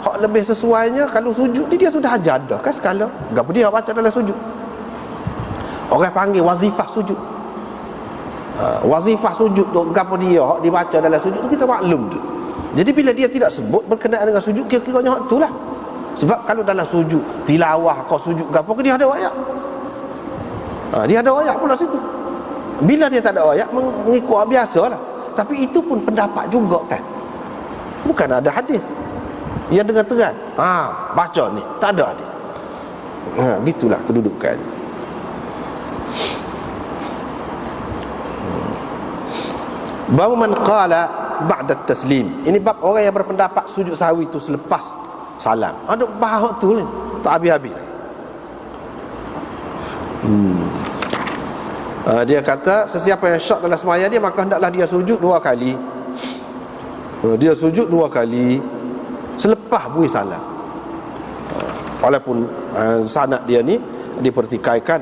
hak lebih sesuainya kalau sujud ni dia sudah ajar dah kan skala. Gapo dia baca dalam sujud? Orang panggil wazifah sujud. Wazifah sujud tu gapo dia hak dibaca dalam sujud tu kita maklum tu. Jadi bila dia tidak sebut berkenaan dengan sujud, kira-kiranya hak itulah. Sebab kalau dalam sujud tilawah kau sujud gapo ke, dia ada ayat. Dia ada ayat pula situ. Bila dia tak ada ayat, mengikut biasalah. Tapi itu pun pendapat juga kan. Bukan ada hadis yang dengan terang baca ni, tak ada hadis. Gitulah kedudukan. Bab man qala ba'da taslim. Ini bab orang yang berpendapat sujud sahwi itu selepas salam. Ada bahas tu ni tak habis-habis. Dia kata sesiapa yang syak dalam sembahyang dia, maka hendaklah dia sujud 2 kali. Dia sujud 2 kali selepas bunyi salam. Walaupun sanad dia ni dipertikaikan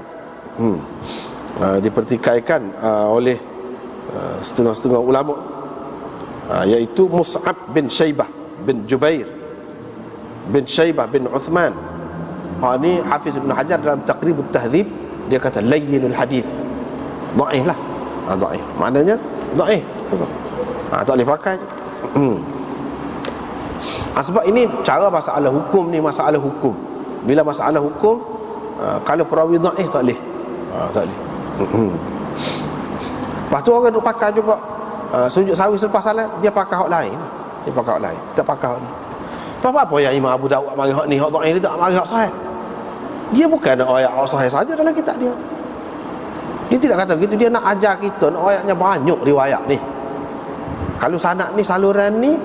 oleh setengah-setengah ulama, iaitu Mus'ab bin Syaibah bin Jubair bin Syaibah bin Uthman. Ni Hafiz Ibn Hajar dalam Taqribut Tahdzib dia kata layyinul hadis, dhaif lah. Dhaif maknanya dhaif, tak boleh pakai. Sebab ini cara masalah hukum ni, masalah hukum. Bila masalah hukum, kalau perawi dhaif tak boleh. Tak boleh. Lepas tu orang duk pakai juga sujud sahwi selepas salat, dia pakai hak lain. Dia pakai hak lain, tak pakai hak ni. Apa yang Imam Abu Daud mari hak ni, hak dhaif ni tak mari hak sahih. Dia bukan nak ayat hak sahih saja dalam kitab dia. Dia tidak kata begitu, dia nak ajar kita, nak ayatnya banyak riwayat ni. Kalau sanad ni, saluran ni,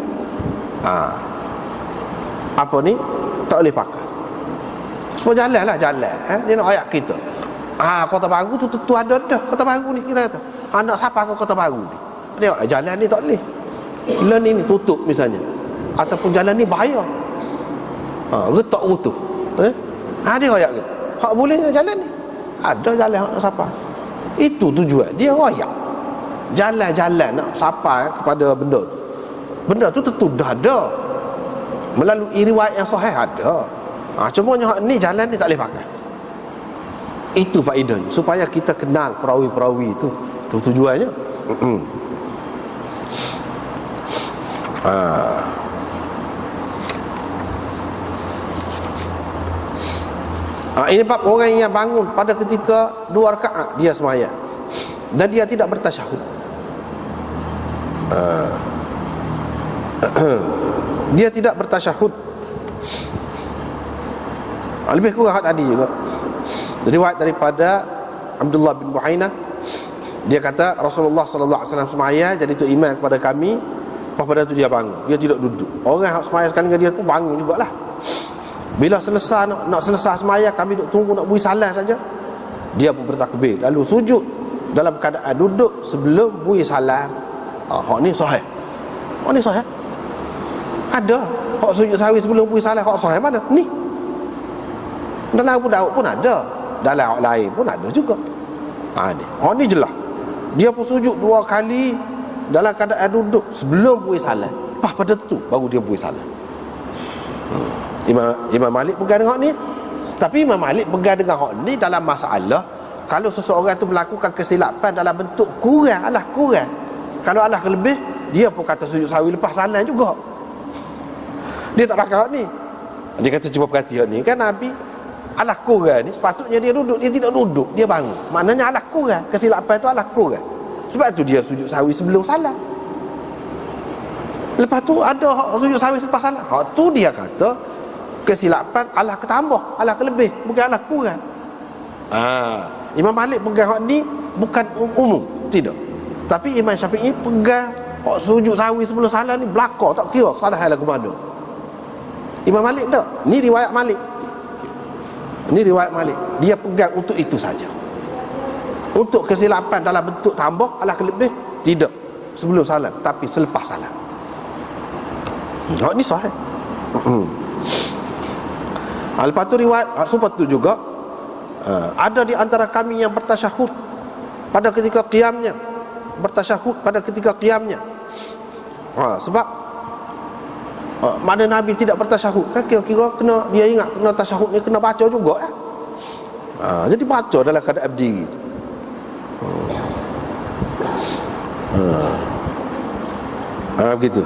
apa ni, tak boleh pakai. Semua jalan lah, jalan. Dia nak ayat kita. Kota baru tu ada dah. Kota baru ni kita kata, nak siapa ke kota baru ni? Dia jalan ni tak boleh. Jalan ni tutup misalnya, ataupun jalan ni bahaya. Retak rutuh. Dia ayat ke? Hak bolehnya jalan ni. Ada jalan hak nak siapa. Itu tujuan dia royak. Jalan-jalan nak sampai kepada benda tu. Benda tu tentu dah ada melalui riwayat yang sahih ada. Cuma hak ni jalan ni tak boleh pakai. Itu faedahnya, supaya kita kenal perawi-perawi itu. Itu tujuannya. Ini bab orang yang bangun pada ketika 2 rakaat dia sembahyang dan dia tidak bertasyahud. Dia tidak bertasyahud. Lebih kurang hak tadi juga. Riwayat daripada Abdullah bin Buhainah, dia kata Rasulullah sallallahu alaihi wasallam sembahyang jadi tu imam kepada kami. Pada tu dia bangun, dia tidak duduk. Orang hak sembahyang sekali dengan dia tu bangun jugalah. Bila selesai nak selesai sembahyang, kami duk tunggu nak beri salam saja, dia pun bertakbir lalu sujud dalam keadaan duduk sebelum beri salam. Hak ni sahih. Hak ni sahih. Ada hak sujud sahwi sebelum beri salam, hak sahih mana? Ni. Dalam Abu Daud pun ada, dalam hak lain pun ada juga. Ni. Hak ni jelas. Dia pun sujud 2 kali dalam keadaan duduk sebelum beri salam. Pada tu baru dia beri salam. Imam Malik pegang dengan hak ni. Tapi Imam Malik pegang dengan hak ni dalam masalah kalau seseorang tu melakukan kesilapan dalam bentuk kurang, alah kurang. Kalau alah kelebih, dia pun kata sujud sahwi lepas salam juga. Dia tak pakai hak ni. Dia kata cuba perhati hak ni, kan Nabi alah kurang ni sepatutnya dia duduk, dia tidak duduk, dia bangun. Maknanya alah kurang, kesilapan tu alah kurang. Sebab tu dia sujud sahwi sebelum salam. Lepas tu ada hak sujud sahwi selepas salam. Hak tu dia kata kesilapan alah ketambah, alah kelebih, bukan alah kurang. Imam Malik pegang hak ni bukan umum, tidak. Tapi Imam Syafi'i pegang hak sujud sahwi sebelum salam ni belakang, tak kira salah lagu mana. Imam Malik tak. Ni riwayat Malik. Ini riwayat Malik. Dia pegang untuk itu saja. Untuk kesilapan dalam bentuk tambah alah kelebih, tidak sebelum salam, tapi selepas salam. Ini sahih. Lepas tu riwayat sebab tu juga ada di antara kami yang bertasyahud pada ketika qiyamnya, bertasyahud pada ketika qiyamnya. Sebab mana Nabi tidak bertasyahud, kan kira-kira kena, dia ingat kena tasyahud ni kena baca juga lah. Jadi baca dalam keadaan berdiri. Begitu.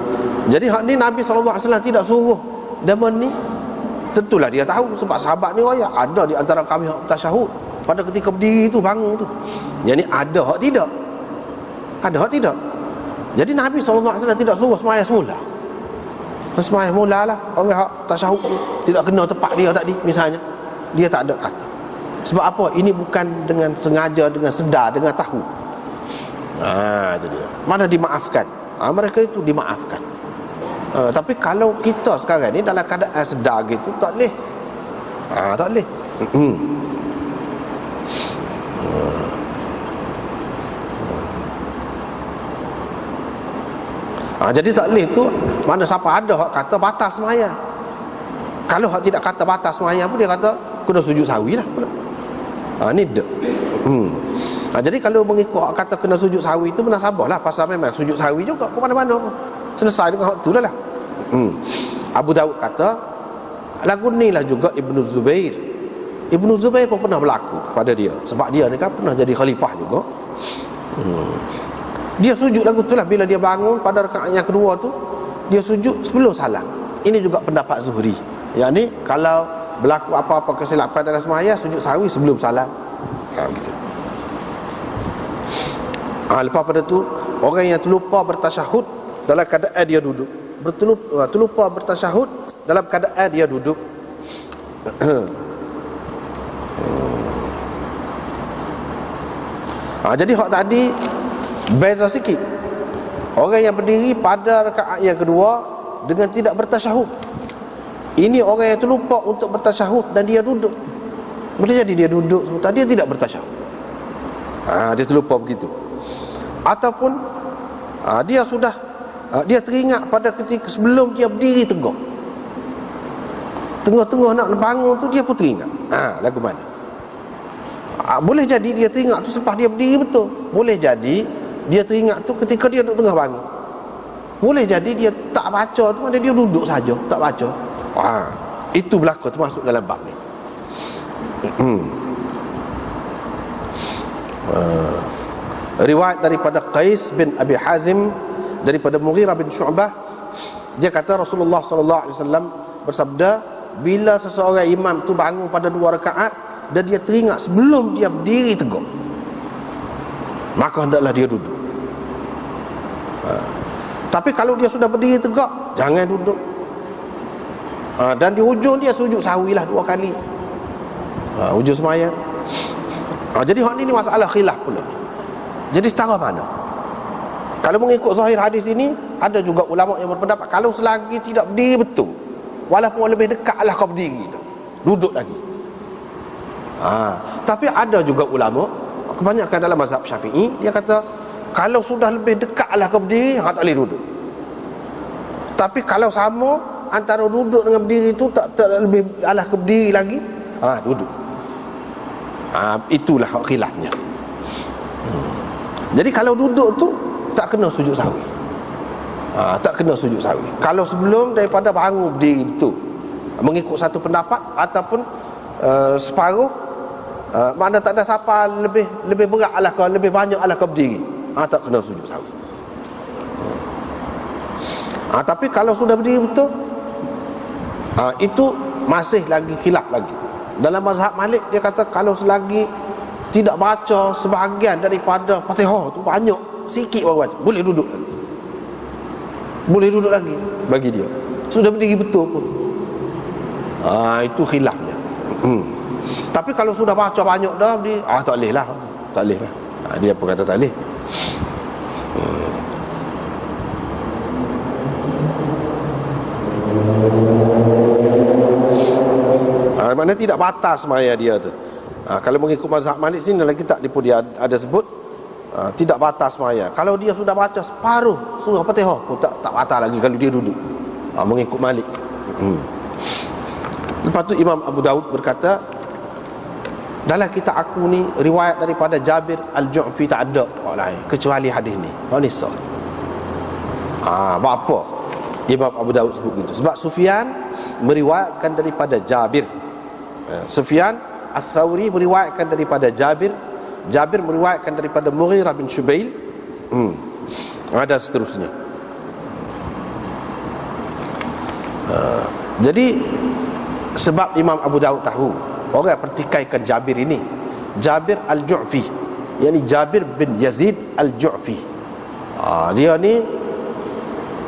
Jadi hak ni Nabi SAW tidak suruh demen ni. Tentulah dia tahu, sebab sahabat ni royak ada di antara kami hak tasyahud pada ketika berdiri tu, bangun tu. Jadi ada hak tidak. Ada hak tidak. Jadi Nabi SAW tidak suruh sembahyang semula. Sembahyang mula lah. Orang hak tasyahud tidak kena tempat dia tadi misalnya, dia tak ada kata. Sebab apa? Ini bukan dengan sengaja, dengan sedar, dengan tahu. Itu dia. Mana dimaafkan? Mereka itu dimaafkan. Tapi kalau kita sekarang ni dalam keadaan sedar gitu, tak boleh. Tak boleh. Jadi tak boleh tu. Mana siapa ada hak kata batal sembahyang. Kalau hak tidak kata batas sembahyang pun dia kata kena sujud sawi lah pula. Ni dia. Jadi kalau mengikut hak kata kena sujud sawi itu menasabahlah, pasal memang sujud sawi juga ke mana-mana pun. Selesai dengan hak tu dah lah. Abu Daud kata lagu ni lah juga Ibnu Zubair. Ibnu Zubair pun pernah berlaku kepada dia, sebab dia ni kan pernah jadi khalifah juga. Dia sujud lagu tu lah bila dia bangun pada rakaat yang kedua tu, dia sujud sebelum salam. Ini juga pendapat Zuhri. Yang ni kalau berlaku apa-apa kesilapan dalam sembahyang, sujud sahwi sebelum salam. Gitu. Lepas pada tu, orang yang terlupa bertasyahud dalam keadaan dia duduk, terlupa bertasyahud dalam keadaan dia duduk. Jadi hak tadi beza sikit. Orang yang berdiri pada rakaat yang kedua dengan tidak bertasyahud. Ini orang yang terlupa untuk bertasyahud dan dia duduk. Boleh jadi dia duduk sebentar, dia tidak bertasyahud. Dia terlupa begitu. Ataupun dia sudah dia teringat pada ketika sebelum dia berdiri tegak, tengah-tengah nak bangun tu dia pun teringat. Lagu mana? Boleh jadi dia teringat tu selepas dia berdiri betul. Boleh jadi dia teringat tu ketika dia duduk tengah bangun. Boleh jadi dia tak baca tu, ada dia duduk saja tak baca. Itu berlaku termasuk dalam bab ni. Riwayat daripada Qais bin Abi Hazim daripada Mughirah bin Syu'bah, dia kata Rasulullah sallallahu alaihi wasallam bersabda, bila seseorang imam tu bangun pada 2 rakaat dan dia teringat sebelum dia berdiri tegak, maka hendaklah dia duduk. Tapi kalau dia sudah berdiri tegak, jangan duduk. Dan di hujung dia sujud sahwilah 2 kali. Hujung sembahyang. Jadi hak ni masalah khilaf pula. Jadi setara mana? Kalau mengikut zahir hadis ini, ada juga ulama yang berpendapat kalau selagi tidak berdiri betul, walaupun lebih dekatlah kau berdiri, duduk lagi. Tapi ada juga ulama, kebanyakan dalam mazhab Syafi'i, dia kata kalau sudah lebih dekatlah kau berdiri, tak boleh duduk. Tapi kalau sama antara duduk dengan berdiri tu tak lebih alah ke berdiri lagi, duduk. Itulah hak khilafnya. Jadi kalau duduk tu tak kena sujud sahwi. Tak kena sujud sahwi. Kalau sebelum daripada bangun berdiri betul, mengikut satu pendapat, ataupun separuh, mana tak ada siapa lebih berat lah kau, lebih banyak lah kau berdiri, tak kena sujud sahwi. Tapi kalau sudah berdiri betul, itu masih lagi khilaf lagi. Dalam mazhab Malik dia kata kalau selagi tidak baca sebahagian daripada Fatihah tu, banyak sikit baru baca, boleh duduk lagi. Boleh duduk lagi bagi dia. Sudah berdiri betul pun. Itu khilafnya. Tapi kalau sudah baca banyak dah berdiri, tak boleh lah. Tak boleh lah. Dia pun kata tak boleh. Maknanya tidak batas sembahyang dia tu. Kalau mengikut mazhab Malik sini dalam kitab dia ada sebut tidak batas sembahyang. Kalau dia sudah baca separuh surah Fatihah pun tak batal lagi kalau dia duduk. Mengikut Malik. Lepas tu Imam Abu Daud berkata, dalam kitab aku ni riwayat daripada Jabir Al-Ju'fi tak ada orang lain kecuali hadis ni. Ni sah. Apa Imam Abu Daud sebut gitu? Sebab Sufyan meriwayatkan daripada Jabir. Sufyan Ats-Tsauri meriwayatkan daripada Jabir. Jabir meriwayatkan daripada Mughirah bin Syubail. Ada seterusnya. Jadi sebab Imam Abu Daud tahu orang pertikaikan Jabir ini, Jabir Al-Ju'fi, yakni Jabir bin Yazid Al-Ju'fi. Dia ni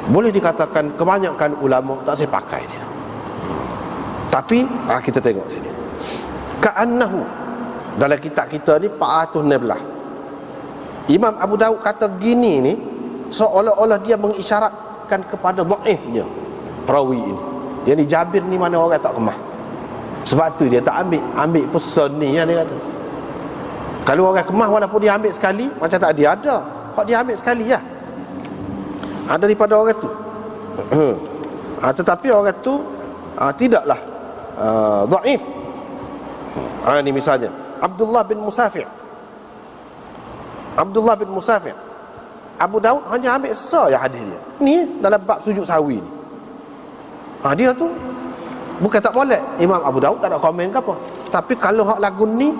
boleh dikatakan kebanyakan ulama tak saya pakai dia. Tapi kita tengok sini, ka'annahu, dalam kitab kita ni 416, Imam Abu Daud kata gini ni seolah-olah dia mengisyaratkan kepada dhaifnya perawi ini. Yang Jabir ni mana orang tak kemah. Sebab tu dia tak ambil pesan ni yang dia kata. Kalau orang kemah walaupun dia ambil sekali, macam tak dia ada, kalau dia ambil sekali ya, daripada orang tu. Tetapi orang tu tidaklah dhaif. Ini misalnya Abdullah bin Musafi'. Abu Daud hanya ambil ya hadis dia. Ni dalam bab sujud sahwi ni. Dia tu bukan tak boleh. Imam Abu Daud tak ada komen ke apa. Tapi kalau hak lagu ni,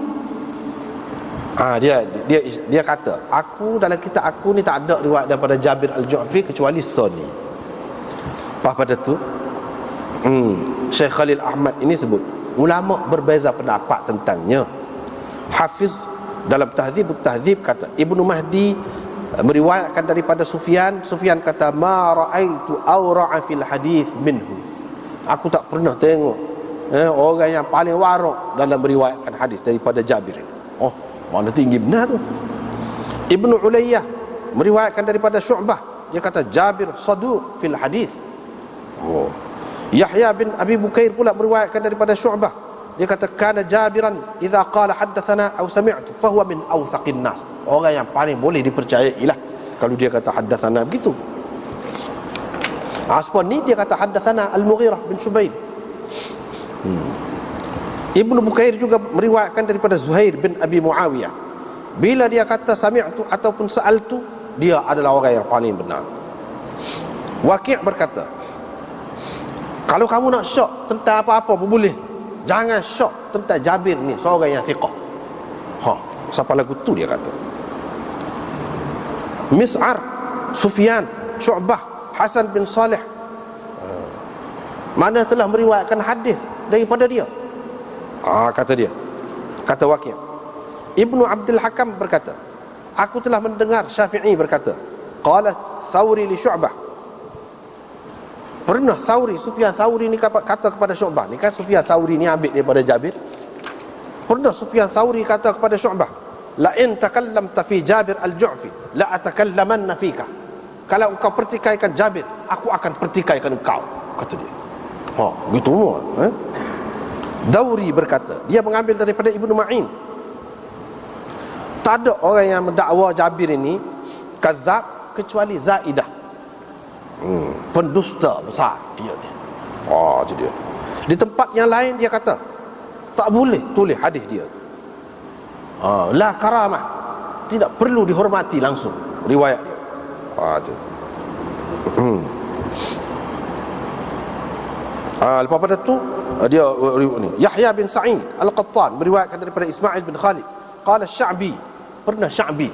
dia kata, aku dalam kitab aku ni tak ada riwayat daripada Jabir Al-Ju'fi kecuali Sunni. Pada tu Syekh Khalil Ahmad ini sebut ulama berbeza pendapat tentangnya. Hafiz dalam Tahdzibut Tahdzib kata Ibnu Mahdi meriwayatkan daripada Sufyan kata ma ra'aitu awra'a fil hadis minhu. Aku tak pernah tengok orang yang paling warak dalam meriwayatkan hadis daripada Jabir. Mana tinggi benar tu. Ibnu Ulayyah meriwayatkan daripada Syu'bah, dia kata Jabir saduq fil hadis. Yahya bin Abi Bukair pula meriwayatkan daripada Syu'bah, dia kata kana Jabiran idza qala haddatsana aw sami'tu fa huwa min awthaqin nas. Orang yang paling boleh dipercayai lah kalau dia kata haddatsana begitu. Aspan ni dia kata haddatsana Al-Mughirah bin Syubaib. Ibnu Bukair juga meriwayatkan daripada Zuhair bin Abi Muawiyah. Bila dia kata sami'tu ataupun sa'altu, dia adalah orang yang paling benar. Waqi' berkata, kalau kamu nak syok tentang apa-apa pun boleh, jangan syok tentang Jabir ni, seorang yang thiqah. Siapa lagu tu dia kata. Mis'ar, Sufyan, Syu'bah, Hasan bin Salih, mana telah meriwayatkan hadis daripada dia. Kata Waqi'. Ibnu Abdul Hakam berkata, aku telah mendengar Syafi'i berkata, qala Thawri li Syu'bah. Pernah Sufyan Thawri ni kata kepada Syu'bah. Ni kan Sufyan Thawri ni ambil daripada Jabir. Pernah Sufyan Thawri kata kepada Syu'bah, la in takallamta fi Jabir al-Ju'fi la atakallamanna fika. Kalau engkau pertikaikan Jabir, aku akan pertikaikan engkau, kata dia. Begitu semua. Dauri berkata, dia mengambil daripada Ibnu Ma'in, tak ada orang yang mendakwa Jabir ini kadzab kecuali Zaidah. Pendusta besar dia ni. Itu dia. Di tempat yang lain dia kata tak boleh tulis hadis dia. La karamah, tidak perlu dihormati langsung riwayat dia. Itu. Lepas pada tu dia ni Yahya bin Sa'id Al-Qattan meriwayatkan daripada Ismail bin Khalid, qala Sya'bi, pernah Sya'bi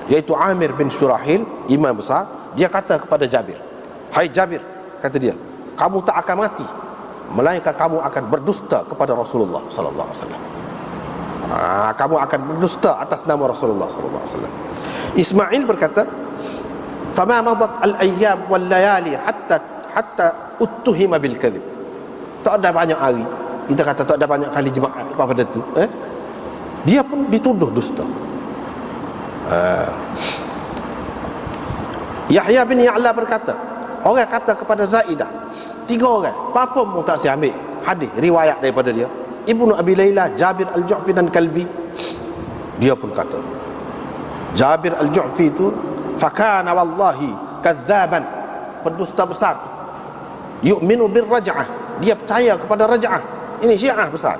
iaitu Amir bin Syurahil, imam besar, dia kata kepada Jabir, hai Jabir, kata dia, kamu tak akan mati melainkan kamu akan berdusta kepada Rasulullah sallallahu alaihi wasallam. Kamu akan berdusta atas nama Rasulullah sallallahu alaihi wasallam. Ismail berkata, fama madat al-ayyam wal layali hatta uttuhima bil kadhib. Tak ada banyak hari, kita kata tak ada banyak kali jemaat pada tu, dia pun dituduh dusta. Yahya bin Ya'la berkata, orang kata kepada Zaidah, 3 orang, apa pun tak saya ambil hadis riwayat daripada dia. Ibnu Abi Layla, Jabir Al-Ju'fi dan Kalbi. Dia pun kata Jabir Al-Ju'fi itu fakana wallahi kadzaban, pendusta besar. Yu'minu bir raj'ah, dia percaya kepada raj'ah. Ini Syiah besar,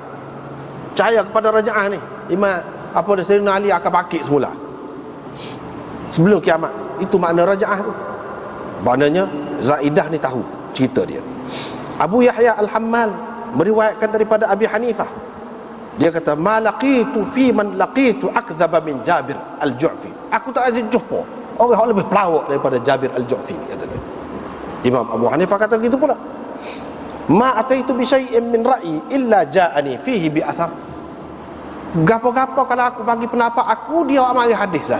percaya kepada raj'ah ni. Imam Sayyidina Ali akan bangkit semula sebelum kiamat. Itu makna raj'ah tu. Maknanya Zaidah ni tahu cerita dia. Abu Yahya Al-Hammal meriwayatkan daripada Abi Hanifah, dia kata ma laqitu fi man laqitu akdzaba min Jabir Al-Ju'fi. Aku tak ada jumpa orang yang lebih pelawak daripada Jabir Al-Ju'fi, kata dia. Imam Abu Hanifah kata gitu pula, ma ataitu bi syai'in min ra'yi illa ja'ani fihi bi athar. Gapo-gapo kalau aku bagi pendapat aku, dia ambil hadis lah.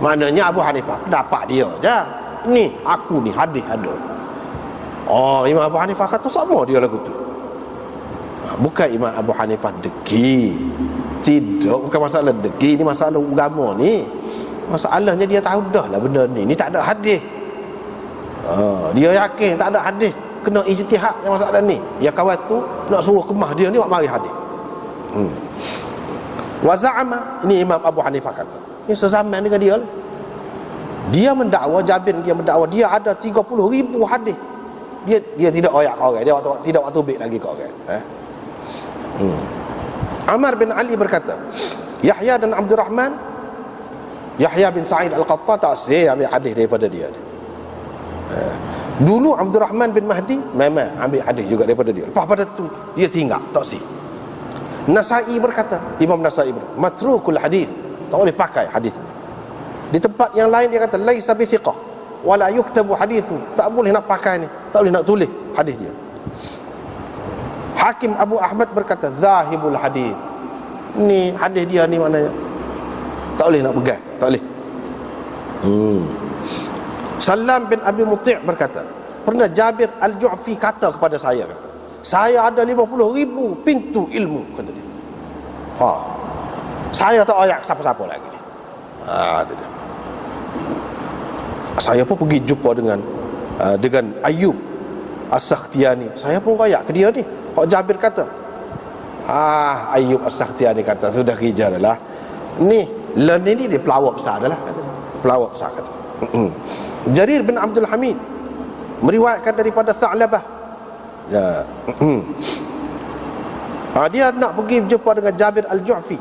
Maknanya Abu Hanifah pendapat dia je, ni aku ni hadis ada. Imam Abu Hanifah kata sama dia lagu tu. Bukan Imam Abu Hanifah degi, tidak, bukan masalah degi ni, masalah agama ni. Masalahnya dia tahu dah lah benda ni tak ada hadis. Dia yakin tak ada hadis, kena ijtihad yang masalah ni. Ya kawan tu nak suruh kemah dia ni buat mari hadis. Wa za'ama, ini Imam Abu Hanifah kata, ini sezaman dengan dia. Dia mendakwa Jabir, dia mendakwa dia ada 30,000 hadis dia tidak oyak ke orang, dia tidak waktu tubik lagi ke orang. Amar bin Ali berkata, Yahya dan Abdul Rahman, Yahya bin Sa'id Al-Qattan tak ambil hadis daripada dia. Dulu Abdul Rahman bin Mahdi memang ambil hadis juga daripada dia. Lepas pada tu dia tinggal, tak sih. Nasai berkata, Imam Nasai berkata, matrukul hadis, tak boleh pakai hadis. Di tempat yang lain dia kata laisa bi thiqah wala yuktabu hadithu, tak boleh nak pakai ni, tak boleh nak tulis hadis dia. Hakim Abu Ahmad berkata zahibul hadis, ni hadis dia ni maknanya tak boleh nak pegang, tak boleh. Salam bin Abi Muti' berkata, pernah Jabir Al-Ju'fi kata kepada saya, saya ada 50,000 pintu ilmu, kata dia. Saya tak ayak siapa-siapa lagi. Itu dia. Saya pun pergi jumpa dengan Ayub As-Sakhtiyani. Saya pun kayak ke dia ni. Hak Jabir kata, Ayub As-Sakhtiyani kata, sudah kerja dah lah. Ni dia pelawak besar dah lah. Pelawak besar kata. Jarir bin Abdul Hamid meriwayatkan daripada Tha'labah. Dia nak pergi jumpa dengan Jabir Al-Ju'fi.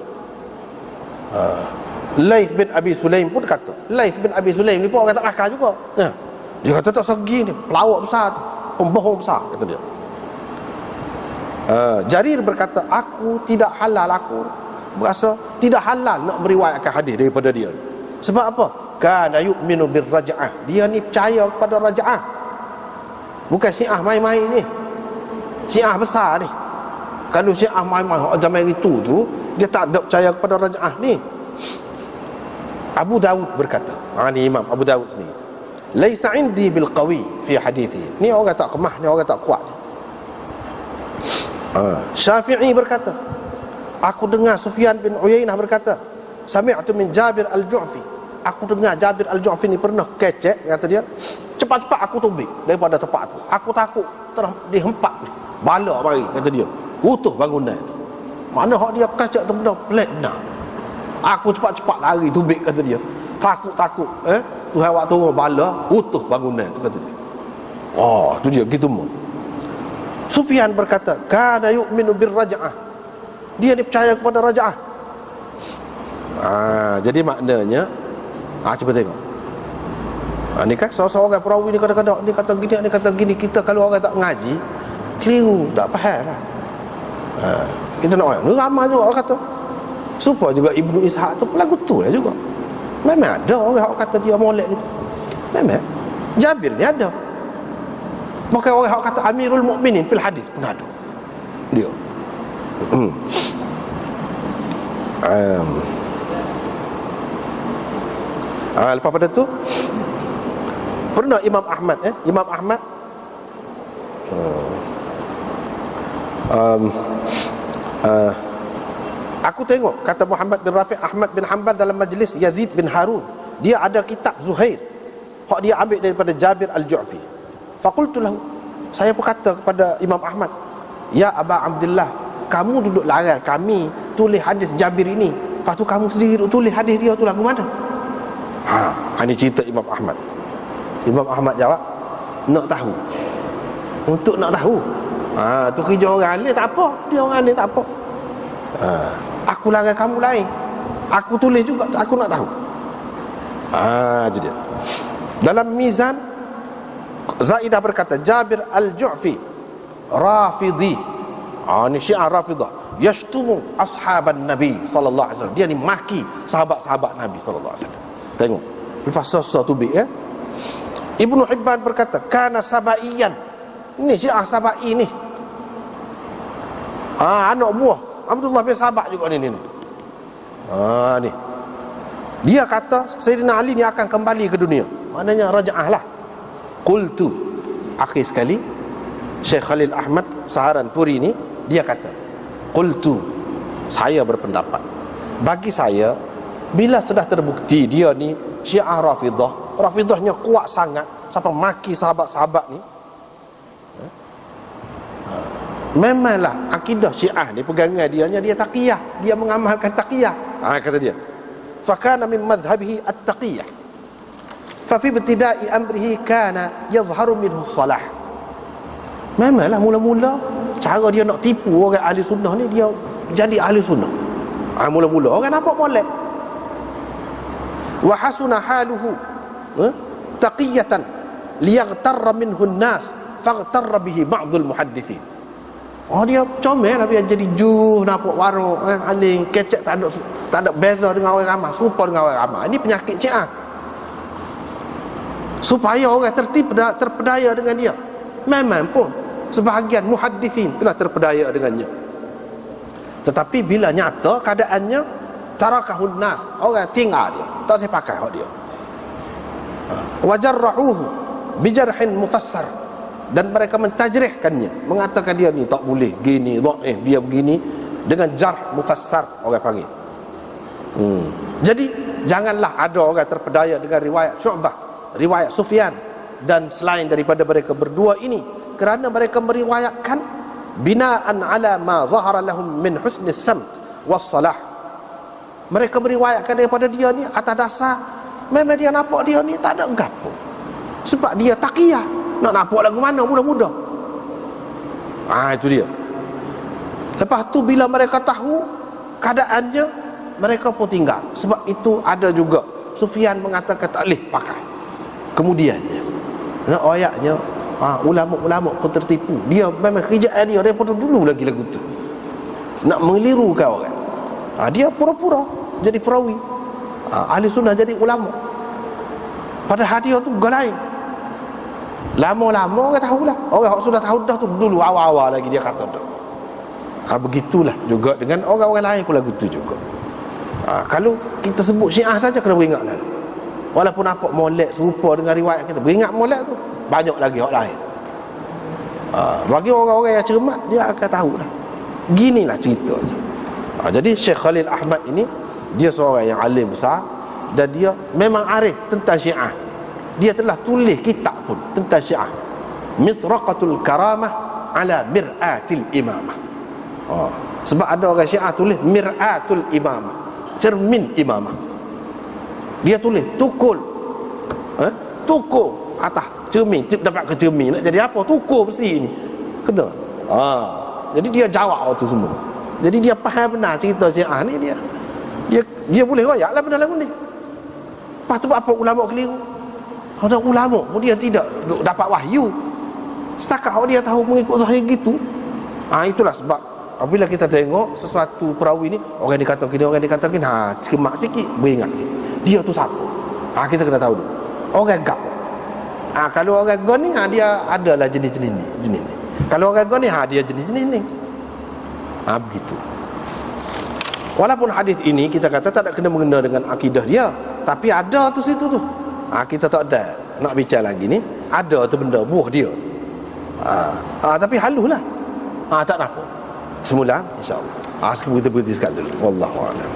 Laith bin Abi Sulaim pun kata, Laith bin Abi Sulaim ni pun orang tak makan juga. Dia kata tak segi ni, pelawak besar, pembohong besar, kata dia. Jarir berkata, aku tidak halal, aku berasa tidak halal nak meriwayatkan hadis daripada dia. Sebab apa? Kana yu'minu birraj'ah, dia ni percaya kepada raj'ah. Bukan Syiah main-main ni, Syiah besar ni. Kalau Syiah main-main zaman itu tu, dia tak ada percaya kepada raj'ah ni. Abu Dawud berkata, ni Imam Abu Dawud sendiri, laisa indi bil qawi fi hadithi, ni orang tak kemah, ni orang tak kuat. Syafi'i berkata, aku dengar Sufyan bin Uyainah berkata, sami'tu min Jabir Al-Ju'fi, aku dengar Jabir Al-Ju'fi ni pernah kecek, kata dia, cepat-cepat aku tumbik daripada tempat tu, aku takut terus dihempak ni, bala mari, kata dia, utuh bangunan tu. Mana hak dia kacak tu benda pelik benar. Aku cepat-cepat lari tumbik, kata dia, takut Tuhan waktu turun bala utuh bangunan tu, kata dia. Tu dia gitu mun. Sufyan berkata, kana yu'minu birraj'ah, dia ni percaya kepada raj'ah. Jadi maknanya, cuba tengok. Ni kan seorang perawi ni kadang-kadang ni kata gini, ni kata gini. Kita kalau orang tak ngaji, keliru, tak faham lah. Kita nak orang, ni ramai juga orang kata. Supaya juga Ibnu Ishaq tu pelagu tu lah juga. Memang ada orang kata dia molek gitu. Memang Jabir ni ada. Bukan orang kata Amirul Mukminin fil hadis pun ada dia. Lepas pada tu pernah Imam Ahmad aku tengok, kata Muhammad bin Rafi' Ahmad bin Hanbal dalam majlis Yazid bin Harun, dia ada kitab Zuhair, hak dia ambil daripada Jabir Al-Ju'fi. Faqultu lahu, saya pun kata kepada Imam Ahmad, ya Aba Abdullah, kamu duduk larang kami tulis hadis Jabir ini, lepas tu kamu sendiri duduk tulis hadis dia tu lagu mana? Ini cerita Imam Ahmad. Imam Ahmad jawab, nak tahu. Untuk nak tahu, tu kerja orang lain tak apa, dia orang lain tak apa. Aku larang kamu lain, aku tulis juga, aku nak tahu. Itu dia. Dalam Mizan, Zaidah berkata, Jabir Al-Ju'fi Rafidhi, ni Syiah Rafidah, yashtumu ashaban Nabi sallallahu alaihi wasallam, dia ni maki sahabat-sahabat Nabi sallallahu alaihi wasallam. Tengok, lepas sosok tu Ibnu Hibban berkata, kana sabaiyan, ni Syiah Sabai ni, anak buah Abdullah bin Sabah juga ni. Ni dia kata Sayyidina Ali ni akan kembali ke dunia, maknanya raja'ah lah. Qultu, akhir sekali Syekh Khalil Ahmad Saharanpuri ni, dia kata, qultu, saya berpendapat, bagi saya, bila sudah terbukti dia ni Syiah Rafidahnya kuat sangat sampai maki sahabat-sahabat ni, memanglah akidah Syiah ni, pegangan dia taqiyah, dia mengamalkan taqiyah. Kata dia, fakana min madhhabihi at-taqiyah, fa fi ibtida'i amrihi kana yadhharu minhu salah. Memanglah mula-mula cara dia nak tipu orang ahli sunnah ni, dia jadi ahli sunnah. Mula-mula orang nampak molek. Wa hasuna haluhu taqiyatan liyaghtarra minhu an-nas faghtarra bihi ba'dul muhaddithin. Dia comel lah, dia jadi juh, nampak warok, aling kecek, tak ada beza dengan orang ramai, serupa dengan orang ramai. Ini penyakit Syiah. Supaya orang terpedaya dengan dia. Memang pun sebahagian muhaddithin telah terpedaya dengannya. Tetapi bila nyata keadaannya, tarakahun nas, orang tinggal dia, tak saya pakai hak dia. Wajarrahuhu bijarhin mufassar, dan mereka mentajrihkannya, mengatakan dia ni tak boleh gini, dhaif, dia begini, dengan jarh mufassar orang panggil. Jadi janganlah ada orang terpedaya dengan riwayat Syu'bah, riwayat Sufyan dan selain daripada mereka berdua ini, kerana mereka meriwayatkan binaan ala ma zahara lahum min husnis samt was salah. Mereka meriwayatkan daripada dia ni atas dasar memang dia nampak dia ni tak ada gapo, sebab dia taqiyah, nak nampak lagu mana mudah-mudah. Itu dia. Lepas tu bila mereka tahu keadaannya, mereka pun tinggal. Sebab itu ada juga Sufyan mengatakan tak boleh pakai. Kemudiannya ayatnya ulama-ulama pun tertipu. Dia memang kerjaan dia daripada dulu lagi lagu tu, nak mengelirukan orang. Dia pura-pura jadi perawi, ahli sunnah jadi ulama, padahal dia tu galai. Lama-lama orang tahulah. Orang sudah tahu dah tu dulu, awal-awal lagi dia kata dah. Begitulah juga dengan orang-orang lain pun lagu tu juga. Kalau kita sebut Syiah saja kena beringatlah. Walaupun nampak molek serupa dengan riwayat kita, beringat molek tu, banyak lagi orang lain. Bagi orang-orang yang cermat, dia akan tahulah. Ginilah ceritanya. Jadi Syekh Khalil Ahmad ini, dia seorang yang alim besar, dan dia memang arif tentang Syiah. Dia telah tulis kitab pun tentang Syiah, Mithraqatul Karamah ala Mir'atil Imamah. Sebab ada orang Syiah tulis Mir'atul Imamah, cermin imamah. Dia tulis tukul, tukul atas cermin, dapat ke cermin, nak jadi apa? Tukul besi ni kena. Jadi dia jawab tu semua. Jadi dia faham benar cerita Syiah ni. Dia boleh royak lah benda lagu ni. Lepas tu apa ulama keliru? Ada ulama pun dia tidak dapat wahyu, setakat dia tahu mengikut zahir gitu. Itulah sebab apabila kita tengok sesuatu perawi ni, orang dikatakan gini, orang dikatakan gini, cekemak sikit, beringat sikit, dia tu siapa. Kita kena tahu dulu orang gap. Kalau orang gon ni, dia adalah jenis-jenis ni. Kalau orang gon ni, dia jenis-jenis ni. Begitu. Walaupun hadis ini kita kata tak ada kena-mengena dengan akidah dia, tapi ada tu situ tu. Kita tak ada nak bincang lagi ni, ada tu benda buah dia. Tapi halulah. Tak apa. Semula insya-Allah. Sekarang kita berhenti sekali dulu. Wallahu a'lam.